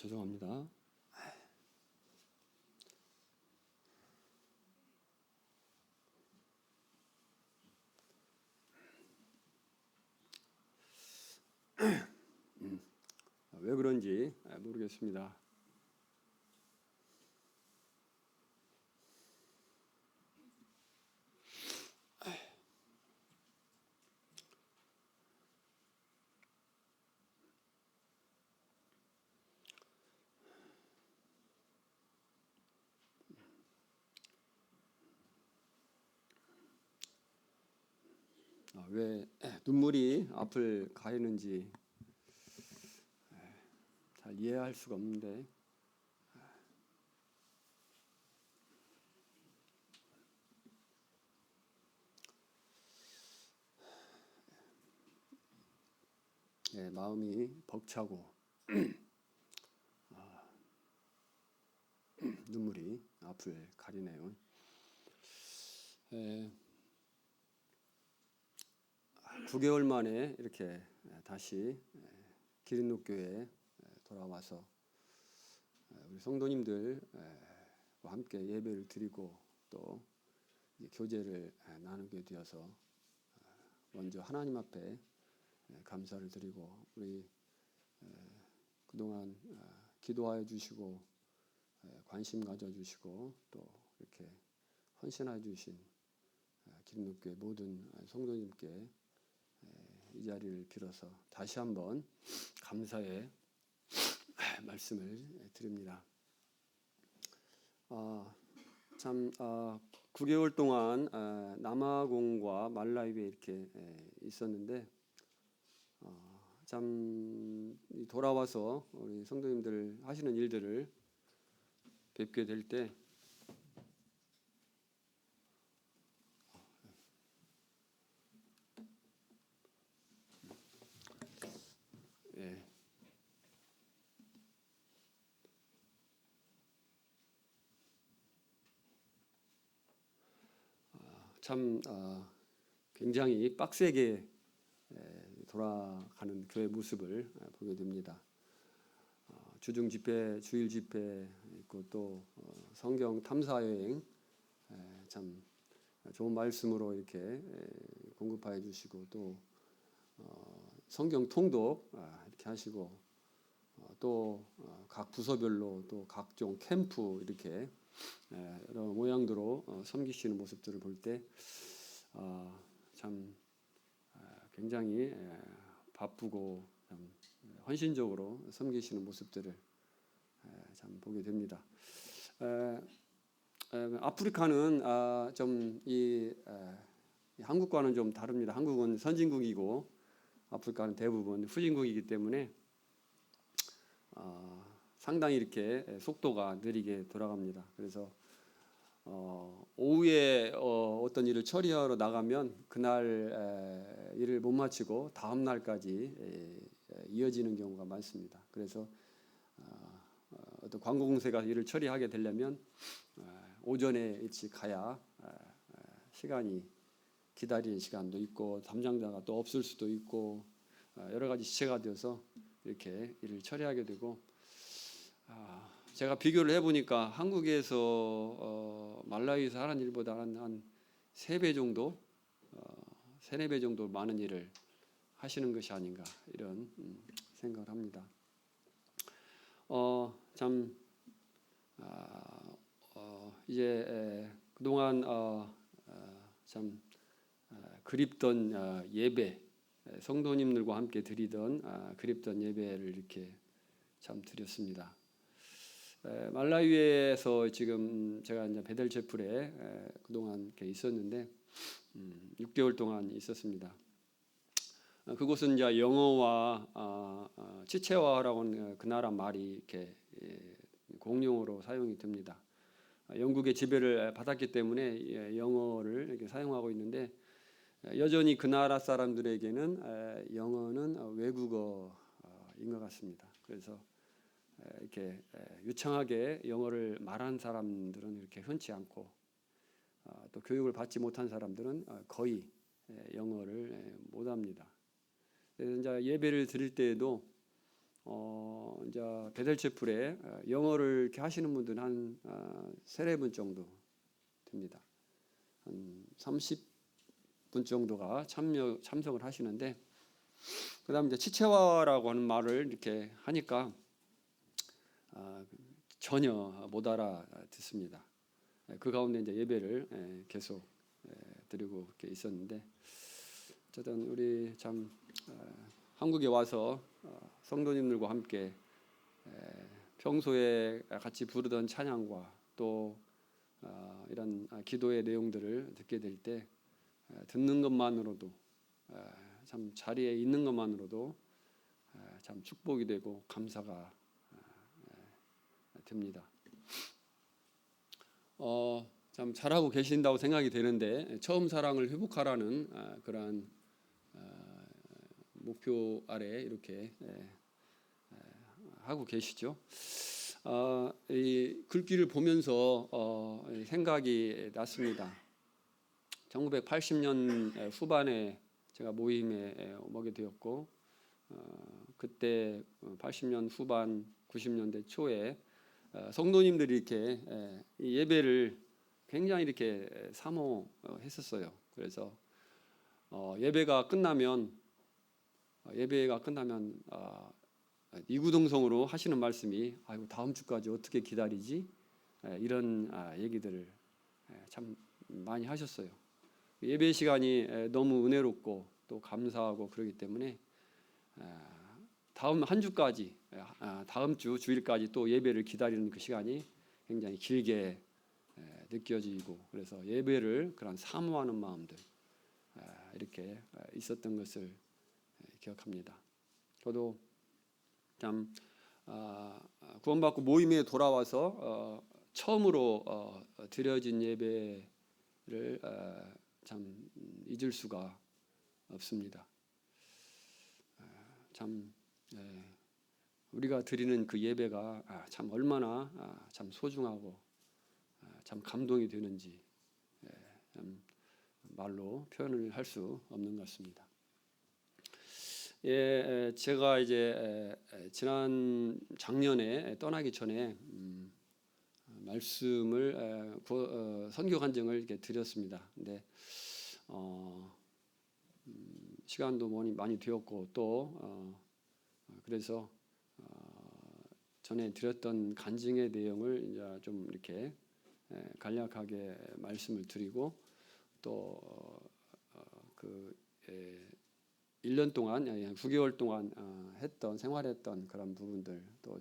죄송합니다. 왜 그런지 모르겠습니다. 왜 눈물이 앞을 가리는지 잘 이해할 수가 없는데, 마음이 벅차고 눈물이 앞을 가리네요. 9개월 만에 이렇게 다시 기린록교회에 돌아와서 우리 성도님들과 함께 예배를 드리고 또 교제를 나누게 되어서 먼저 하나님 앞에 감사를 드리고, 우리 그동안 기도하여 주시고 관심 가져주시고 또 이렇게 헌신해 주신 기린록교회 모든 성도님께 이 자리를 빌어서 다시 한번 감사의 말씀을 드립니다. 9개월 동안 남아공과 말라위에 이렇게 있었는데, 참 돌아와서 우리 성도님들 하시는 일들을 뵙게 될 때 참 굉장히 빡세게 돌아가는 교회 모습을 보게 됩니다. 주중 집회, 주일 집회 있고 또 성경 탐사 여행, 참 좋은 말씀으로 이렇게 공급해 주시고 또 성경 통독 이렇게 하시고 또 각 부서별로 또 각종 캠프 이렇게 여러 모양대로 섬기시는 모습들을 볼 때 참 굉장히 바쁘고 참 헌신적으로 섬기시는 모습들을 참 보게 됩니다. 아프리카는 좀 한국과는 좀 다릅니다. 한국은 선진국이고 아프리카는 대부분 후진국이기 때문에 상당히 이렇게 속도가 느리게 돌아갑니다. 그래서 오후에 어떤 일을 처리하러 나가면 그날 일을 못 마치고 다음 날까지 이어지는 경우가 많습니다. 그래서 어떤 관공서가 일을 처리하게 되려면 오전에 일찍 가야 시간이 기다리는 시간도 있고 담당자가 또 없을 수도 있고 여러 가지 지체가 되어서 이렇게 일을 처리하게 되고, 제가 비교를 해보니까 한국에서 말라위에서 하는 일보다 한 3배 정도, 3-4배 정도 많은 일을 하시는 것이 아닌가 이런 생각을 합니다. 참 이제 그동안 참 그립던 예배, 성도님들과 함께 드리던 그립던 예배를 이렇게 참 드렸습니다. 말라위에서 지금 제가 이제 베델체풀에 그동안 이렇게 있었는데 6개월 동안 있었습니다. 그곳은 이제 영어와 치체와라고 하는 그 나라 말이 이렇게 공용어로 사용이 됩니다. 영국의 지배를 받았기 때문에 영어를 이렇게 사용하고 있는데, 여전히 그 나라 사람들에게는 영어는 외국어인 것 같습니다. 그래서 이렇게 유창하게 영어를 말하는 사람들은 이렇게 흔치 않고, 또 교육을 받지 못한 사람들은 거의 영어를 못합니다. 그래서 이제 예배를 드릴 때에도 이제 베델체풀에 영어를 이렇게 하시는 분들은 한 3-4분 정도 됩니다. 한 30분 정도가 참석을 하시는데, 그다음에 이제 치체화라고 하는 말을 이렇게 하니까 전혀 못 알아듣습니다. 그 가운데 이제 예배를 계속 드리고 이렇게 있었는데, 어쨌든 우리 참 한국에 와서 성도님들과 함께 평소에 같이 부르던 찬양과 또 이런 기도의 내용들을 듣게 될 때 듣는 것만으로도 참 자리에 있는 것만으로도 참 축복이 되고 감사가 됩니다. 참 잘하고 계신다고 생각이 되는데, 처음 사랑을 회복하라는 그러한 목표 아래 이렇게 하고 계시죠. 이 글귀를 보면서 생각이 났습니다. 1980년 후반에 제가 모임에 오게 되었고, 그때 80년 후반 90년대 초에 성도님들이 이렇게 이 예배를 굉장히 이렇게 사모했었어요. 그래서 예배가 끝나면 이구동성으로 하시는 말씀이, 아이고 다음 주까지 어떻게 기다리지? 이런 얘기들을 참 많이 하셨어요. 예배 시간이 너무 은혜롭고 또 감사하고 그러기 때문에 다음 한 주까지, 다음 주 주일까지 또 예배를 기다리는 그 시간이 굉장히 길게 느껴지고, 그래서 예배를 그런 사모하는 마음들 이렇게 있었던 것을 기억합니다. 저도 참 구원받고 모임에 돌아와서 처음으로 드려진 예배를 참 잊을 수가 없습니다. 참 우리가 드리는 그 예배가 참 얼마나 참 소중하고 참 감동이 되는지 참 말로 표현을 할 수 없는 것 같습니다. 제가 이제 지난 작년에 떠나기 전에 말씀을 선교 간증을 이렇게 드렸습니다. 근데 시간도 많이 되었고 또 그래서 전에 드렸던 간증의 내용을 이제 좀 이렇게 간략하게 말씀을 드리고, 또 그 1년 동안 9개월 동안 생활했던 그런 부분들, 또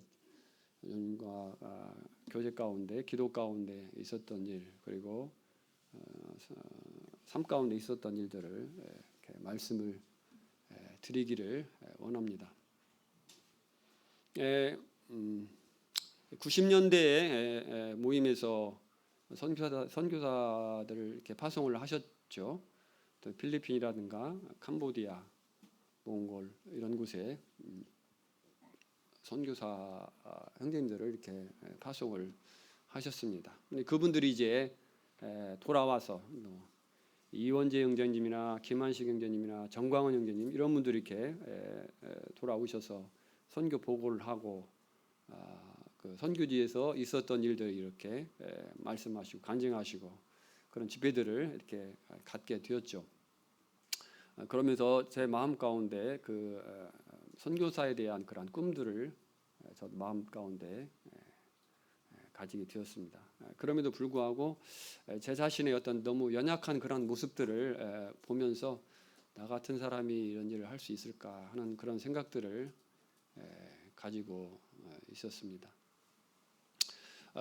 여러분과 교제 가운데 기도 가운데 있었던 일, 그리고 삶 가운데 있었던 일들을 이렇게 말씀을 드리기를 원합니다. 90년대에 모임에서 선교사들을 이렇게 파송을 하셨죠. 또 필리핀이라든가 캄보디아, 몽골 이런 곳에 선교사 형제님들을 이렇게 파송을 하셨습니다. 근데 그분들이 이제 돌아와서 이원재 형제님이나 김한식 형제님이나 정광훈 형제님 이런 분들이 이렇게 돌아오셔서 선교 보고를 하고 그 선교지에서 있었던 일들 이렇게 말씀하시고 간증하시고 그런 집회들을 이렇게 갖게 되었죠. 그러면서 제 마음 가운데 그 선교사에 대한 그런 꿈들을 저도 마음 가운데 가지게 되었습니다. 그럼에도 불구하고 제 자신의 어떤 너무 연약한 그런 모습들을 보면서 나 같은 사람이 이런 일을 할 수 있을까 하는 그런 생각들을 가지고 있었습니다.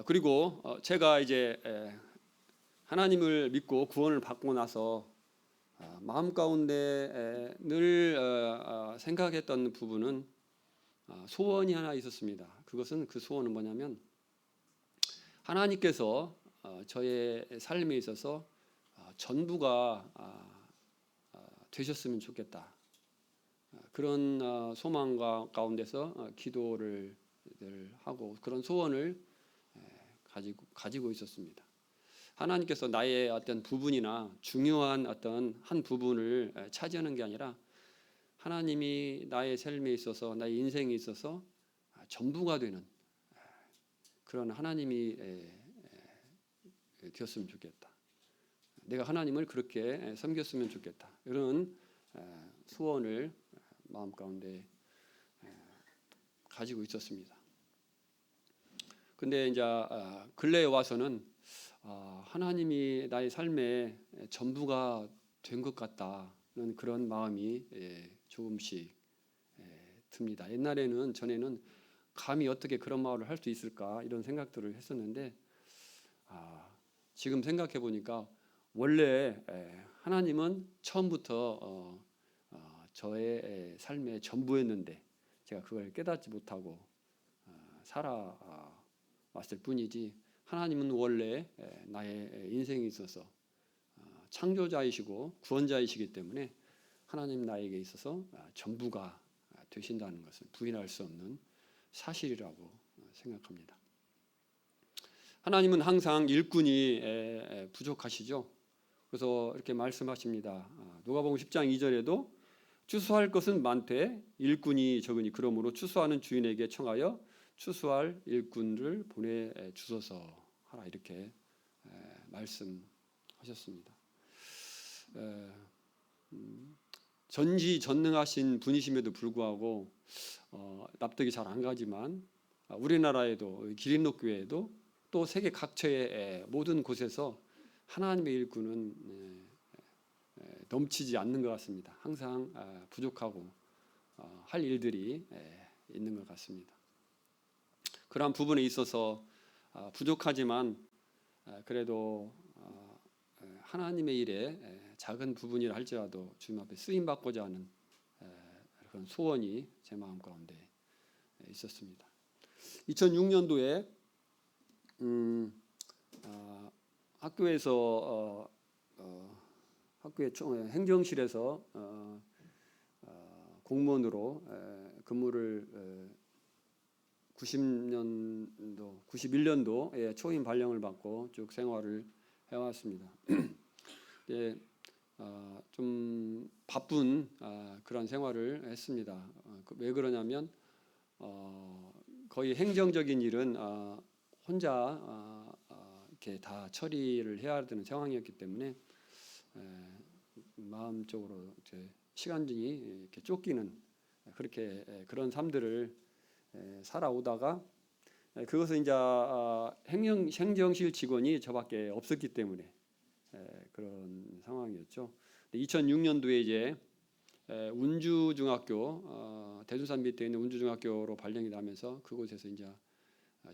그리고 제가 이제 하나님을 믿고 구원을 받고 나서 마음 가운데 늘 생각했던 부분은 소원이 하나 있었습니다. 그것은 그 소원은 뭐냐면 하나님께서 저의 삶에 있어서 전부가 되셨으면 좋겠다. 그런 소망 가운데서 기도를 하고 그런 소원을 가지고 있었습니다. 하나님께서 나의 어떤 부분이나 중요한 어떤 한 부분을 차지하는 게 아니라 하나님이 나의 삶에 있어서 나의 인생에 있어서 전부가 되는 그런 하나님이 되었으면 좋겠다. 내가 하나님을 그렇게 섬겼으면 좋겠다. 이런 소원을 마음 가운데 가지고 있었습니다. 근데 이제 근래에 와서는 하나님이 나의 삶의 전부가 된 것 같다는 그런 마음이 조금씩 듭니다. 전에는 감히 어떻게 그런 말을 할 수 있을까 이런 생각들을 했었는데 지금 생각해 보니까 원래 하나님은 처음부터 저의 삶의 전부였는데 제가 그걸 깨닫지 못하고 살아왔을 뿐이지 하나님은 원래 나의 인생에 있어서 창조자이시고 구원자이시기 때문에 하나님 나에게 있어서 전부가 되신다는 것을 부인할 수 없는 사실이라고 생각합니다. 하나님은 항상 일꾼이 부족하시죠. 그래서 이렇게 말씀하십니다. 누가복음 10장 2절에도 추수할 것은 많되 일꾼이 적으니 그러므로 추수하는 주인에게 청하여 추수할 일꾼을 보내 주소서 하라 이렇게 말씀하셨습니다. 전지전능하신 분이심에도 불구하고 납득이 잘 안 가지만 우리나라에도 기린록교회에도 또 세계 각처의 모든 곳에서 하나님의 일꾼은 넘치지 않는 것 같습니다. 항상 부족하고 할 일들이 있는 것 같습니다. 그러한 부분에 있어서 부족하지만 그래도 하나님의 일에 작은 부분이라 할지라도 주님 앞에 쓰임 받고자 하는 그런 소원이 제 마음 가운데 있었습니다. 2006년도에 학교에서 학교의 행정실에서 공무원으로 근무를 91년도에 초임 발령을 받고 쭉 생활을 해왔습니다. 좀 바쁜 그런 생활을 했습니다. 왜 그러냐면 거의 행정적인 일은 혼자 이렇게 다 처리를 해야 되는 상황이었기 때문에 마음적으로 시간이 이렇게 쫓기는 그렇게 그런 삶들을 살아오다가 그것은 이제 행정실 직원이 저밖에 없었기 때문에 그런 상황이었죠. 2006년도에 이제 운주중학교 대둔산 밑에 있는 운주중학교로 발령이 나면서 그곳에서 이제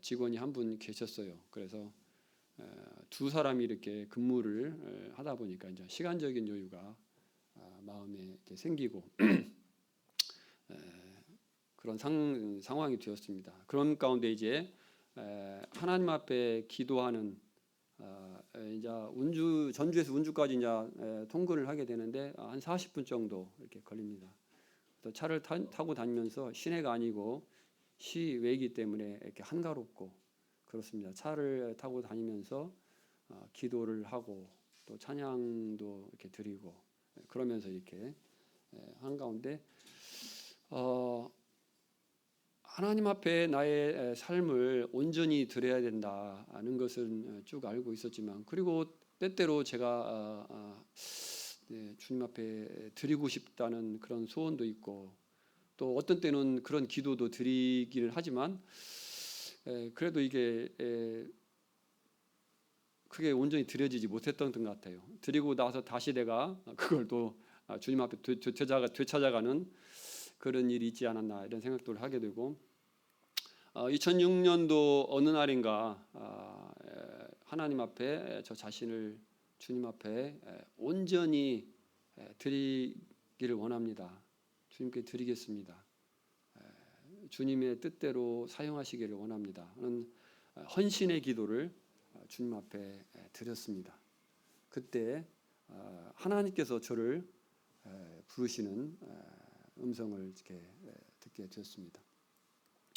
직원이 한 분 계셨어요. 그래서 두 사람이 이렇게 근무를 하다 보니까 이제 시간적인 여유가 마음에 이렇게 생기고 그런 상황이 되었습니다. 그런 가운데 이제 하나님 앞에 기도하는 이제 전주에서 운주까지 이제 통근을 하게 되는데 한 40분 정도 이렇게 걸립니다. 또 차를 타고 다니면서 시내가 아니고 시외이기 때문에 이렇게 한가롭고 그렇습니다. 차를 타고 다니면서 기도를 하고 또 찬양도 이렇게 드리고 그러면서 이렇게 한 가운데 하나님 앞에 나의 삶을 온전히 드려야 된다는 것은 쭉 알고 있었지만 그리고 때때로 제가 주님 앞에 드리고 싶다는 그런 소원도 있고 또 어떤 때는 그런 기도도 드리기는 하지만 그래도 이게 크게 온전히 드려지지 못했던 것 같아요. 드리고 나서 다시 내가 그걸 또 주님 앞에 되찾아가는 그런 일이 있지 않았나 이런 생각들을 하게 되고 2006년도 어느 날인가 하나님 앞에 저 자신을 주님 앞에 온전히 드리기를 원합니다. 주님께 드리겠습니다. 주님의 뜻대로 사용하시기를 원합니다. 하는 헌신의 기도를 주님 앞에 드렸습니다. 그때 하나님께서 저를 부르시는 음성을 이렇게 듣게 되었습니다.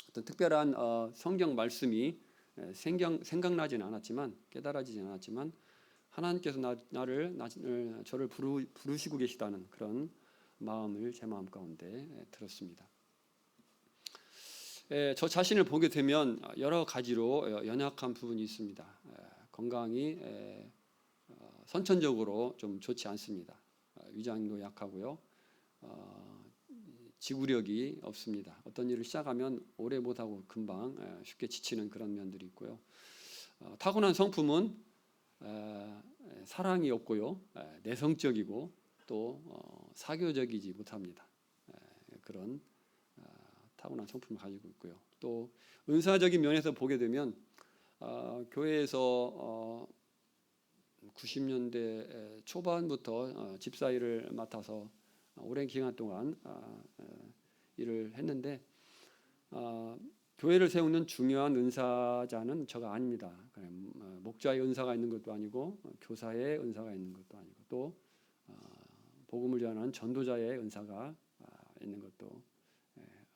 어떤 특별한 성경 말씀이 생각나지는 않았지만 깨달아지지 않았지만 하나님께서 저를 부르시고 계시다는 그런 마음을 제 마음 가운데 들었습니다. 저 자신을 보게 되면 여러 가지로 연약한 부분이 있습니다. 건강이 선천적으로 좀 좋지 않습니다. 위장도 약하고요. 지구력이 없습니다. 어떤 일을 시작하면 오래 못하고 금방 쉽게 지치는 그런 면들이 있고요. 타고난 성품은 사랑이 없고요. 내성적이고 또 사교적이지 못합니다. 그런 타고난 성품을 가지고 있고요. 또 은사적인 면에서 보게 되면 교회에서 90년대 초반부터 집사일을 맡아서 오랜 기간 동안 일을 했는데 교회를 세우는 중요한 은사자는 저가 아닙니다. 목자의 은사가 있는 것도 아니고 교사의 은사가 있는 것도 아니고 또 복음을 전하는 전도자의 은사가 있는 것도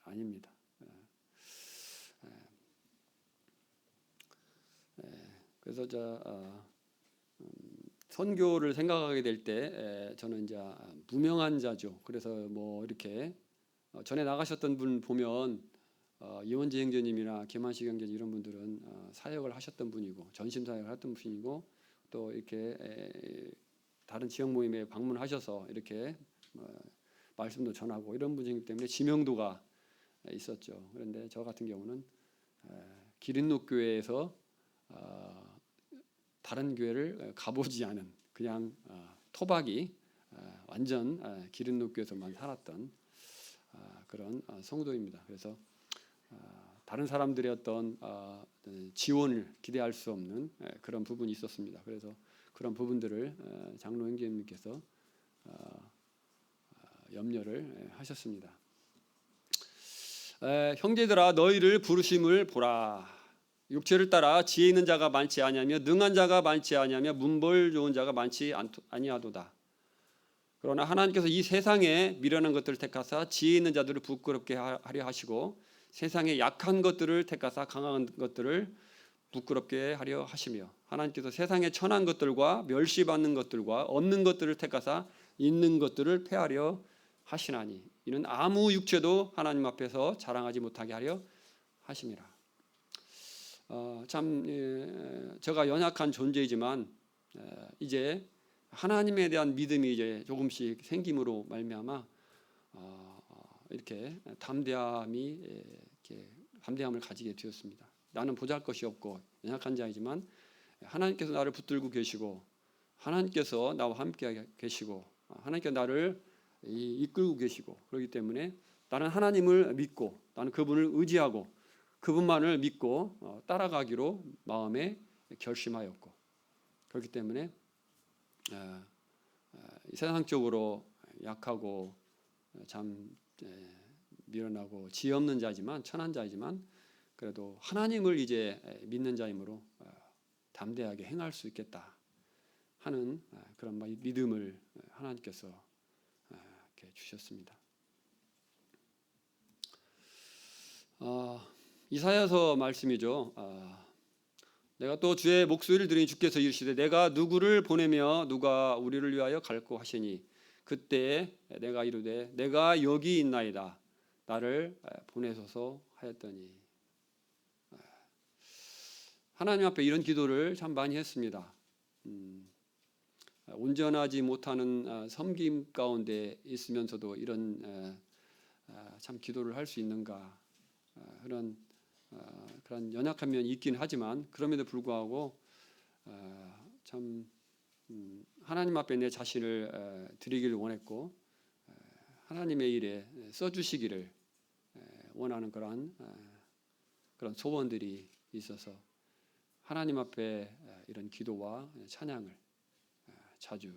아닙니다. 그래서 선교를 생각하게 될 때 저는 이제 무명한 자죠. 그래서 뭐 이렇게 전에 나가셨던 분 보면 이원재 형제님이나 김한식 형제님 이런 분들은 사역을 하셨던 분이고 전심 사역을 했던 분이고 또 이렇게 다른 지역 모임에 방문하셔서 이렇게 말씀도 전하고 이런 분이기 때문에 지명도가 있었죠. 그런데 저 같은 경우는 기린록 교회에서 다른 교회를 가보지 않은 그냥 토박이 완전 기린록 교회에서만 살았던 그런 성도입니다. 그래서 다른 사람들의 어떤 지원을 기대할 수 없는 그런 부분이 있었습니다. 그래서 그런 부분들을 장로 형제님께서 염려를 하셨습니다. 형제들아 너희를 부르심을 보라. 육체를 따라 지혜 있는 자가 많지 아니하며 능한 자가 많지 아니하며 문벌 좋은 자가 많지 아니하도다. 그러나 하나님께서 이 세상에 미련한 것들을 택하사 지혜 있는 자들을 부끄럽게 하려 하시고 세상에 약한 것들을 택하사 강한 것들을 부끄럽게 하려 하시며 하나님께서 세상에 천한 것들과 멸시받는 것들과 없는 것들을 택하사 있는 것들을 폐하려 하시나니 이는 아무 육체도 하나님 앞에서 자랑하지 못하게 하려 하심이라. 제가 연약한 존재이지만 이제 하나님에 대한 믿음이 이제 조금씩 생김으로 말미암아 이렇게 담대함을 가지게 되었습니다. 나는 보잘것이 없고 연약한 자이지만 하나님께서 나를 붙들고 계시고 하나님께서 나와 함께 계시고 하나님께서 나를 이끌고 계시고 그렇기 때문에 나는 하나님을 믿고 나는 그분을 의지하고 그분만을 믿고 따라가기로 마음에 결심하였고 그렇기 때문에 세상적으로 약하고 참 미련하고 지혜 없는 자지만 천한 자이지만 그래도 하나님을 이제 믿는 자이므로 담대하게 행할 수 있겠다 하는 그런 믿음을 하나님께서 이렇게 주셨습니다. 이사야서 말씀이죠. 내가 또 주의 목소리를 들으니 주께서 이르시되 내가 누구를 보내며 누가 우리를 위하여 갈고 하시니 그때 내가 이르되 내가 여기 있나이다 나를 보내소서 하였더니 하나님 앞에 이런 기도를 참 많이 했습니다. 온전하지 못하는 섬김 가운데 있으면서도 이런 참 기도를 할 수 있는가 그런 연약한 면이 있긴 하지만 그럼에도 불구하고 참 하나님 앞에 내 자신을 드리기를 원했고 하나님의 일에 써주시기를 원하는 그런 소원들이 있어서 하나님 앞에 이런 기도와 찬양을 자주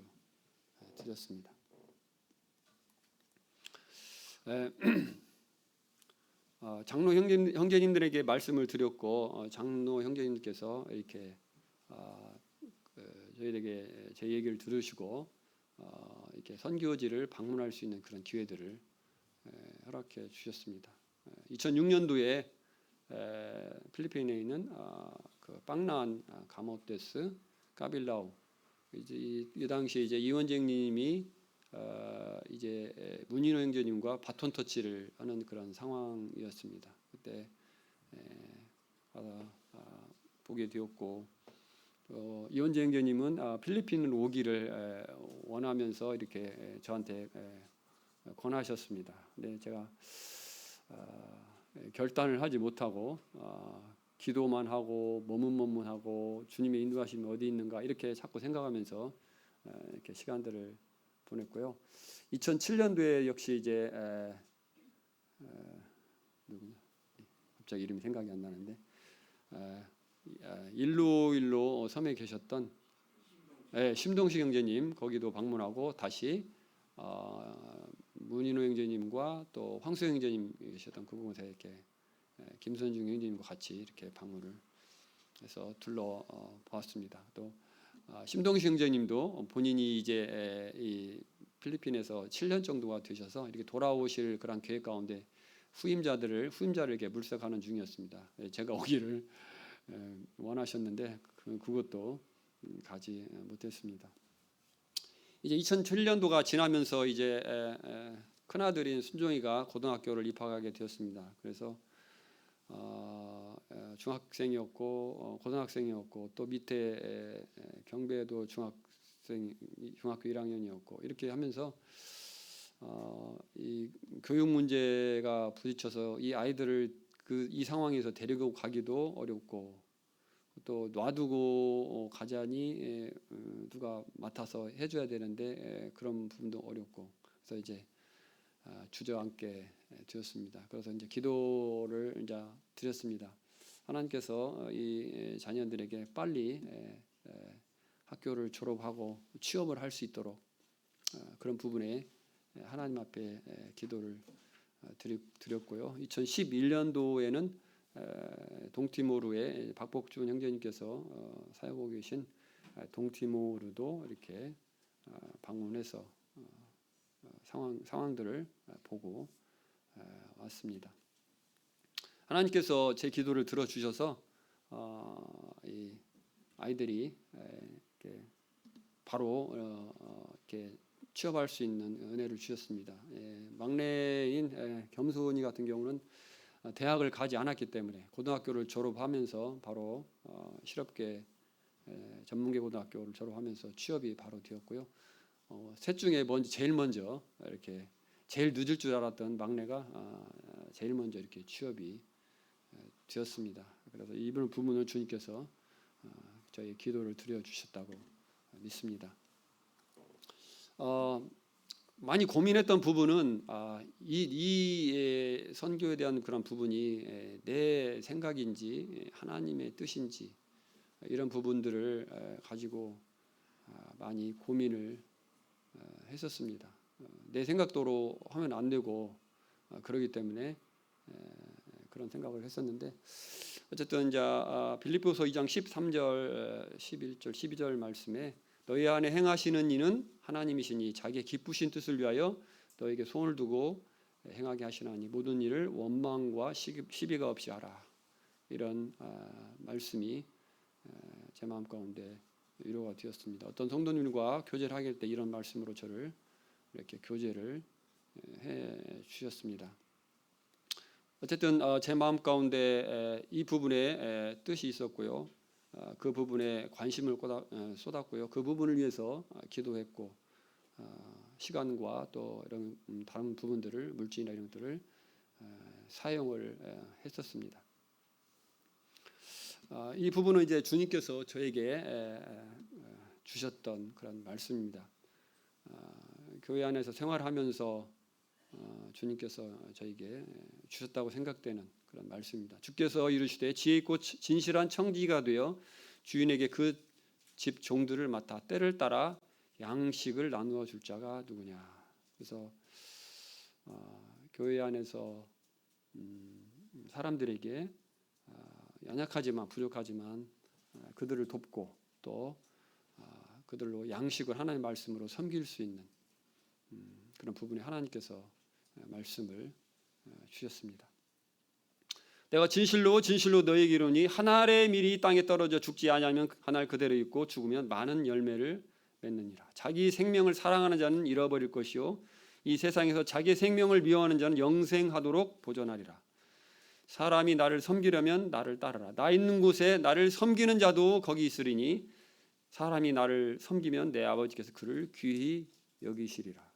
드렸습니다. 장로 형제님들에게 말씀을 드렸고 장로 형제님께서 이렇게 저희에게 제 얘기를 들으시고 이렇게 선교지를 방문할 수 있는 그런 기회들을 허락해 주셨습니다. 2006년도에 필리핀에 있는 그 빵란 가모테스 까빌라우 이 당시에 이제 이원재님이 이제 문인호 형제님과 바톤 터치를 하는 그런 상황이었습니다. 그때 보게 되었고, 이원재 형제님은 필리핀을 오기를 원하면서 이렇게 저한테 권하셨습니다. 근데 제가 결단을 하지 못하고 기도만 하고 머문하고 주님의 인도하심이 어디 있는가 이렇게 자꾸 생각하면서 이렇게 시간들을 보냈고요. 2007년도에 역시 이제 누구냐? 갑자기 이름이 생각이 안 나는데 일로 섬에 계셨던 심동식 형제님 거기도 방문하고 다시 문인호 형제님과 또 황수 형제님 계셨던 그곳에 이렇게 김선중 형제님과 같이 이렇게 방문을 해서 둘러 보았습니다. 또 심동식 형제님도 본인이 이제 이 필리핀에서 7년 정도가 되셔서 이렇게 돌아오실 그런 계획 가운데 후임자를 이렇게 물색하는 중이었습니다. 제가 오기를 원하셨는데 그것도 가지 못했습니다. 이제 2007년도가 지나면서 이제 큰 아들인 순종이가 고등학교를 입학하게 되었습니다. 그래서 중학생이었고 고등학생이었고 또 밑에 경배도 중학교 1학년이었고 이렇게 하면서 이 교육 문제가 부딪혀서 이 아이들을 이 상황에서 데리고 가기도 어렵고 또 놔두고 가자니 누가 맡아서 해줘야 되는데 그런 부분도 어렵고 그래서 이제 주저앉게 되었습니다. 그래서 이제 기도를 이제 드렸습니다. 하나님께서 이 자녀들에게 빨리 학교를 졸업하고 취업을 할 수 있도록 그런 부분에 하나님 앞에 기도를 드렸고요. 2011년도에는 동티모르의 박복준 형제님께서 사역하고 계신 동티모르도 이렇게 방문해서 상황들을 보고 왔습니다. 하나님께서 제 기도를 들어주셔서 이 아이들이 이렇게 바로 이렇게 취업할 수 있는 은혜를 주셨습니다. 막내인 겸손이 같은 경우는 대학을 가지 않았기 때문에 고등학교를 졸업하면서 바로 실업계 전문계 고등학교를 졸업하면서 취업이 바로 되었고요. 셋 중에 제일 먼저 이렇게 제일 늦을 줄 알았던 막내가 제일 먼저 이렇게 취업이 되었습니다. 그래서 이번 부분을 주님께서 저희 기도를 드려 주셨다고 믿습니다. 많이 고민했던 부분은 이 선교에 대한 그런 부분이 내 생각인지 하나님의 뜻인지 이런 부분들을 가지고 많이 고민을 했었습니다. 내 생각대로 하면 안 되고 그러기 때문에 그런 생각을 했었는데 어쨌든 이제 빌립보서 2장 13절, 11절, 12절 말씀에 너희 안에 행하시는 이는 하나님이시니 자기의 기쁘신 뜻을 위하여 너에게 손을 두고 행하게 하시나니 모든 일을 원망과 시비가 없이 하라. 이런 말씀이 제 마음 가운데 위로가 되었습니다. 어떤 성도님과 교제를 하게 될 때 이런 말씀으로 저를 이렇게 교제를 해 주셨습니다. 어쨌든 제 마음 가운데 이 부분에 뜻이 있었고요. 그 부분에 관심을 쏟았고요. 그 부분을 위해서 기도했고 시간과 또 이런 다른 부분들을 물질이나 이런 것들을 사용을 했었습니다. 이 부분은 이제 주님께서 저에게 주셨던 그런 말씀입니다. 교회 안에서 생활하면서 주님께서 저에게 주셨다고 생각되는 그런 말씀입니다. 주께서 이르시되 지혜 있고 진실한 청지기가 되어 주인에게 그 집 종들을 맡아 때를 따라 양식을 나누어 줄 자가 누구냐. 그래서 교회 안에서 사람들에게 연약하지만 부족하지만 그들을 돕고 또 그들로 양식을 하나님의 말씀으로 섬길 수 있는 그런 부분에 하나님께서 말씀을 주셨습니다. 내가 진실로 너희에게 이르노니 한 알의 밀이 땅에 떨어져 죽지 아니하면 한 알 그대로 있고 죽으면 많은 열매를 맺느니라. 자기 생명을 사랑하는 자는 잃어버릴 것이요 이 세상에서 자기 생명을 미워하는 자는 영생하도록 보존하리라. 사람이 나를 섬기려면 나를 따르라. 나 있는 곳에 나를 섬기는 자도 거기 있으리니 사람이 나를 섬기면 내 아버지께서 그를 귀히 여기시리라.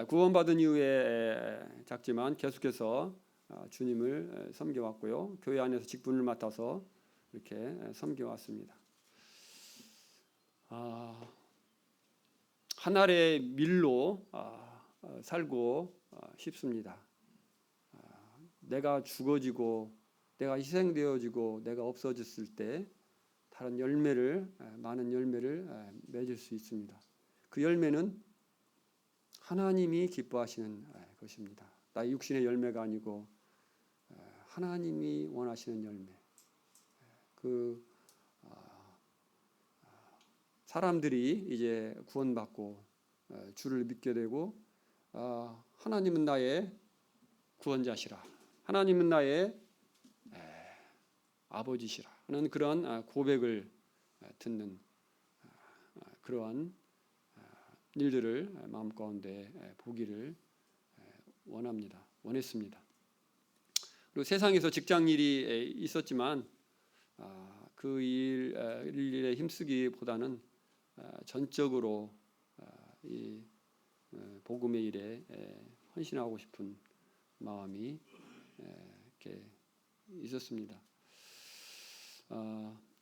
구원받은 이후에 작지만 계속해서 주님을 섬겨왔고요. 교회 안에서 직분을 맡아서 이렇게 섬겨왔습니다. 하늘의 밀로 살고 싶습니다. 내가 죽어지고 내가 희생되어지고 내가 없어졌을 때 다른 많은 열매를 맺을 수 있습니다. 그 열매는 하나님이 기뻐하시는 것입니다. 나의 육신의 열매가 아니고 하나님이 원하시는 열매. 사람들이 이제 구원받고 주를 믿게 되고 하나님은 나의 구원자시라. 하나님은 나의 아버지시라 하는 그런 고백을 듣는 그러한 일들을 마음 가운데 보기를 원했습니다. 그리고 세상에서 직장 일이 있었지만 그 일에 힘쓰기보다는 전적으로 이 복음의 일에 헌신하고 싶은 마음이 이렇게 있었습니다.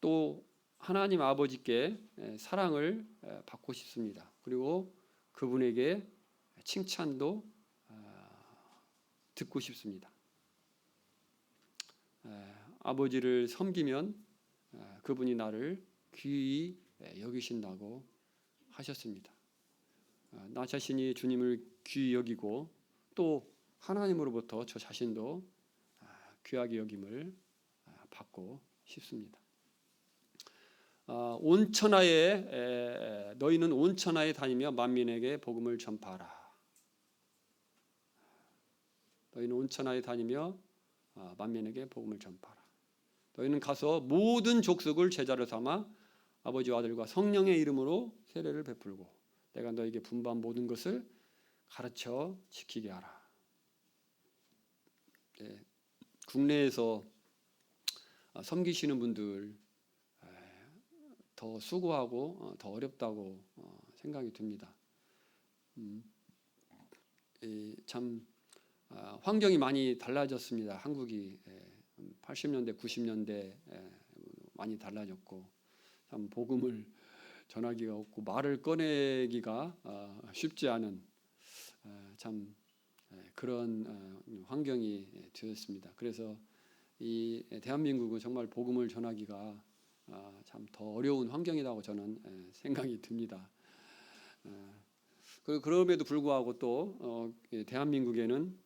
또 하나님 아버지께 사랑을 받고 싶습니다. 그리고 그분에게 칭찬도 듣고 싶습니다. 아버지를 섬기면 그분이 나를 귀히 여기신다고 하셨습니다. 나 자신이 주님을 귀히 여기고 또 하나님으로부터 저 자신도 귀하게 여김을 받고 싶습니다. 온 천하에 너희는 온 천하에 다니며 만민에게 복음을 전파하라. 너희는 온 천하에 다니며 만민에게 복음을 전파하라. 너희는 가서 모든 족속을 제자로 삼아 아버지와 아들과 성령의 이름으로 세례를 베풀고 내가 너희에게 분부한 모든 것을 가르쳐 지키게 하라. 국내에서 섬기시는 분들 더 수고하고 더 어렵다고 생각이 듭니다. 참 환경이 많이 달라졌습니다. 한국이 80년대, 90년대 많이 달라졌고 참 복음을 전하기가 없고 말을 꺼내기가 쉽지 않은 참 그런 환경이 되었습니다. 그래서 이 대한민국은 정말 복음을 전하기가 참 더 어려운 환경이라고 저는 생각이 듭니다. 그럼에도 불구하고 또 대한민국에는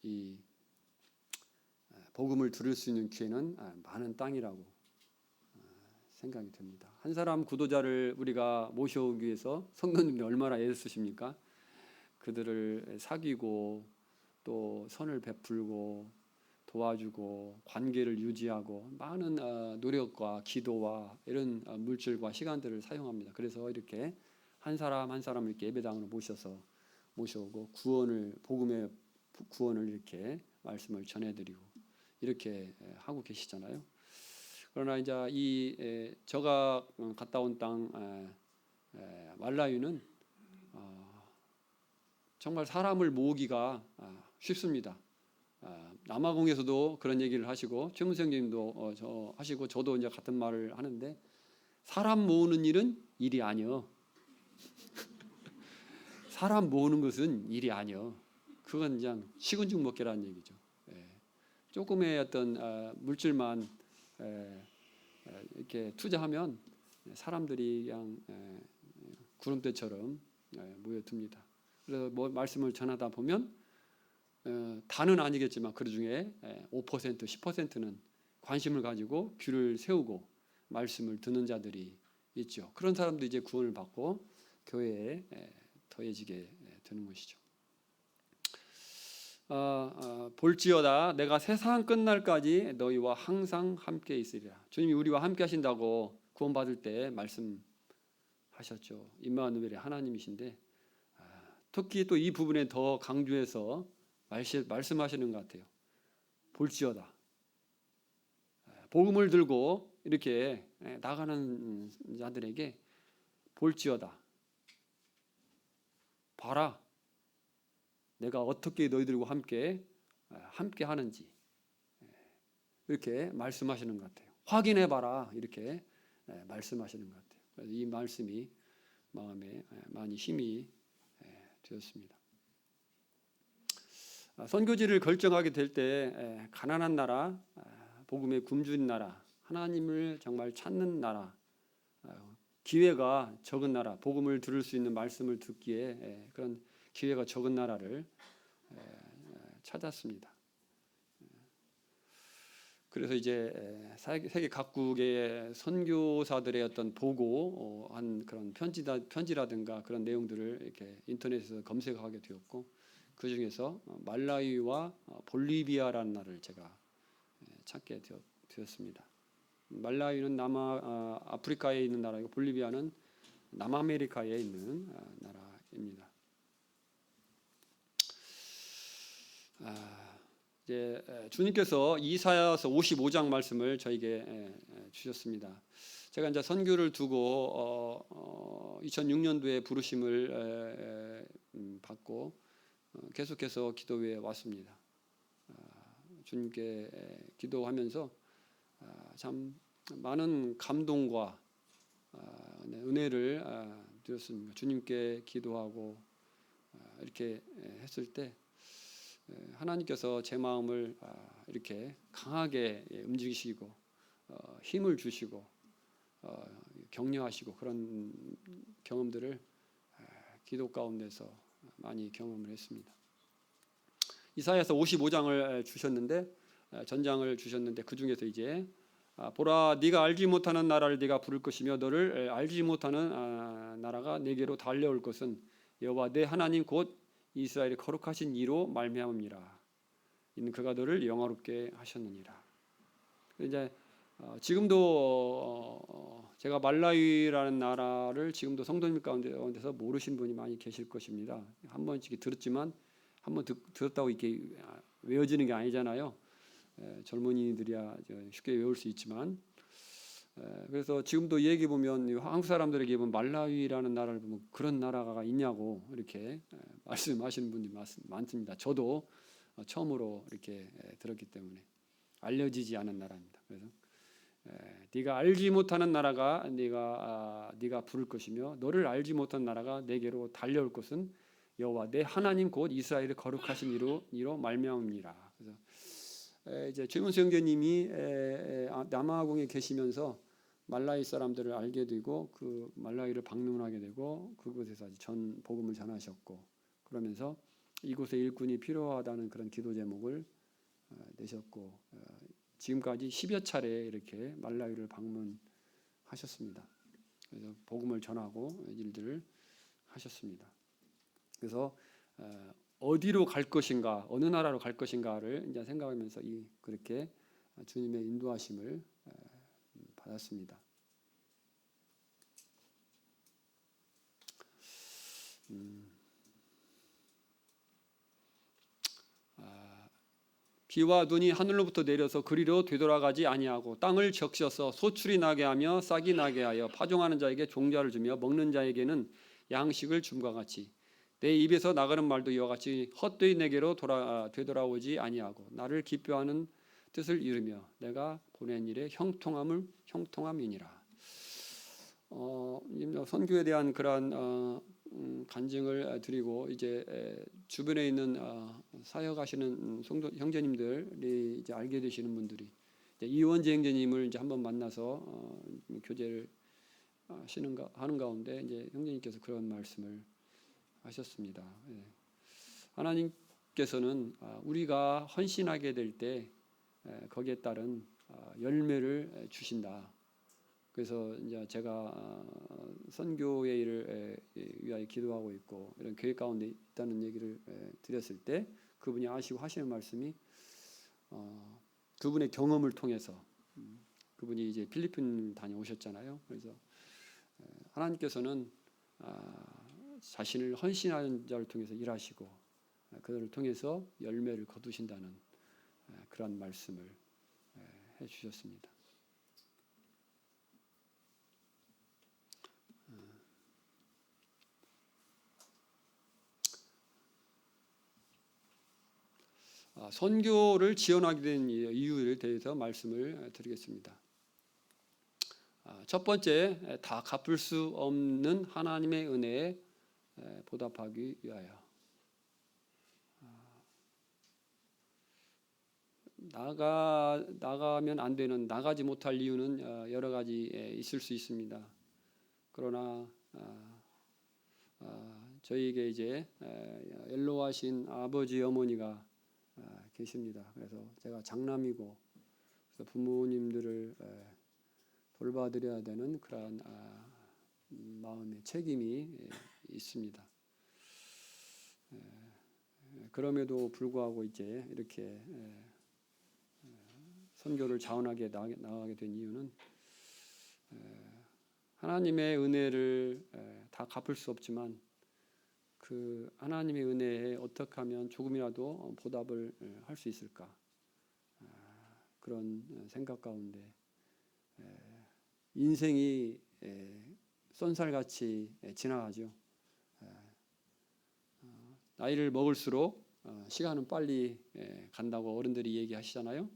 이 복음을 들을 수 있는 기회는 많은 땅이라고 생각이 듭니다. 한 사람 구도자를 우리가 모셔오기 위해서 성도님들이 얼마나 애쓰십니까? 그들을 사귀고 또 선을 베풀고 도와주고 관계를 유지하고 많은 노력과 기도와 이런 물질과 시간들을 사용합니다. 그래서 이렇게 한 사람 한 사람 이렇게 예배당으로 모셔오고 복음의 구원을 이렇게 말씀을 전해드리고 이렇게 하고 계시잖아요. 그러나 이제 제가 갔다 온 땅 말라유는 정말 사람을 모으기가 쉽습니다. 남아공에서도 그런 얘기를 하시고 최문생님도 하시고 저도 이제 같은 말을 하는데 사람 모으는 일은 일이 아니요. 사람 모으는 것은 일이 아니요. 그건 그냥 식은 죽 먹게라는 얘기죠. 조금의 어떤 물질만 이렇게 투자하면 사람들이 그냥 구름대처럼 모여듭니다. 그래서 뭐 말씀을 전하다 보면 다는 아니겠지만 그 중에 5%, 10%는 관심을 가지고 귀를 세우고 말씀을 듣는 자들이 있죠. 그런 사람도 이제 구원을 받고 교회에 더해지게 되는 것이죠. 볼지어다 내가 세상 끝날까지 너희와 항상 함께 있으리라. 주님이 우리와 함께 하신다고 구원받을 때 말씀하셨죠. 임마누엘의 하나님이신데 특히 또 이 부분에 더 강조해서 말씀하시는 것 같아요. 볼지어다 복음을 들고 이렇게 나가는 자들에게 볼지어다 봐라 내가 어떻게 너희들과 함께 하는지 이렇게 말씀하시는 것 같아요. 확인해봐라 이렇게 말씀하시는 것 같아요. 그래서 이 말씀이 마음에 많이 힘이 되었습니다. 선교지를 결정하게 될 때 가난한 나라, 복음의 굶주린 나라, 하나님을 정말 찾는 나라, 기회가 적은 나라, 복음을 들을 수 있는 말씀을 듣기에 그런 기회가 적은 나라를 찾았습니다. 그래서 이제 세계 각국의 선교사들의 어떤 보고한 그런 편지라든가 그런 내용들을 이렇게 인터넷에서 검색하게 되었고 그 중에서 말라위와 볼리비아라는 나라를 제가 찾게 되었습니다. 말라위는 아프리카에 있는 나라이고 볼리비아는 남아메리카에 있는 나라입니다. 이제 주님께서 이사야서 55장 말씀을 저에게 주셨습니다. 제가 이제 선교를 두고 2006년도에 부르심을 받고 계속해서 기도회에 왔습니다. 주님께 기도하면서 참 많은 감동과 은혜를 드렸습니다. 주님께 기도하고 이렇게 했을 때 하나님께서 제 마음을 이렇게 강하게 움직이시고 힘을 주시고 격려하시고 그런 경험들을 기도 가운데서 많이 경험을 했습니다. 이사야서 55장을 주셨는데 전장을 주셨는데 그 중에서 이제 보라 네가 알지 못하는 나라를 네가 부를 것이며 너를 알지 못하는 나라가 내게로 달려올 것은 여호와 내 하나님 곧 이스라엘의 거룩하신 이로 말미암음이라. 이는 그가 너를 영화롭게 하셨느니라. 이제 지금도 제가 말라위라는 나라를 지금도 성도님 가운데서 모르신 분이 많이 계실 것입니다. 한 번씩 들었지만 한 번 들었다고 이렇게 외워지는 게 아니잖아요. 젊은이들이야 쉽게 외울 수 있지만 그래서 지금도 얘기 보면 한국 사람들에게 보면 말라위라는 나라를 보면 그런 나라가 있냐고 이렇게 말씀하시는 분들이 많습니다. 저도 처음으로 이렇게 들었기 때문에 알려지지 않은 나라입니다. 그래서 네가 알지 못하는 나라가 네가 부를 것이며 너를 알지 못한 나라가 내게로 달려올 것은 여호와 내 하나님 곧 이스라엘의 거룩하신 이로 말미암음이라. 그래서 이제 최문수 형제님이 남아공에 계시면서 말라위 사람들을 알게 되고 그 말라위를 방문하게 되고 그곳에서 전 복음을 전하셨고 그러면서 이곳에 일꾼이 필요하다는 그런 기도 제목을 내셨고 지금까지 10여 차례 이렇게 말라위를 방문하셨습니다. 그래서 복음을 전하고 일들을 하셨습니다. 그래서 어디로 갈 것인가, 어느 나라로 갈 것인가를 이제 생각하면서 그렇게 주님의 인도하심을 받았습니다. 비와 눈이 하늘로부터 내려서 그리로 되돌아가지 아니하고 땅을 적셔서 소출이 나게 하며 싹이 나게 하여 파종하는 자에게 종자를 주며 먹는 자에게는 양식을 줌과 같이 내 입에서 나가는 말도 이와 같이 헛되이 내게로 되돌아오지 아니하고 나를 기뻐하는 뜻을 이루며 내가 보낸 일의 형통함이니라. 선교에 대한 그러한 간증을 드리고 이제 주변에 있는 사역하시는 성도 형제님들이 이제 알게 되시는 분들이 이원재 형제님을 이제 한번 만나서 교제를 하는 가운데 이제 형제님께서 그런 말씀을 하셨습니다. 하나님께서는 우리가 헌신하게 될 때 거기에 따른 열매를 주신다. 그래서 이제 제가 선교의 일을 위하여 기도하고 있고 이런 계획 가운데 있다는 얘기를 드렸을 때 그분이 아시고 하시는 말씀이 그분의 경험을 통해서 그분이 이제 필리핀 다녀오셨잖아요. 그래서 하나님께서는 자신을 헌신하는 자를 통해서 일하시고 그들을 통해서 열매를 거두신다는 그런 말씀을 해주셨습니다. 선교를 지원하게 된 이유에 대해서 말씀을 드리겠습니다. 첫 번째, 다 갚을 수 없는 하나님의 은혜에 보답하기 위하여. 나가면 안 되는, 나가지 못할 이유는 여러 가지 있을 수 있습니다. 그러나 저희에게 이제 연로하신 아버지 어머니가 계십니다. 그래서 제가 장남이고 그래서 부모님들을 돌봐드려야 되는 그러한 마음의 책임이 있습니다. 그럼에도 불구하고 이제 이렇게 선교를 자원하게 나가게 된 이유는 하나님의 은혜를 다 갚을 수 없지만 그 하나님의 은혜에 어떻게 하면 조금이라도 보답을 할 수 있을까, 그런 생각 가운데 인생이 쏜살같이 지나가죠. 나이를 먹을수록 시간은 빨리 간다고 어른들이 얘기하시잖아요.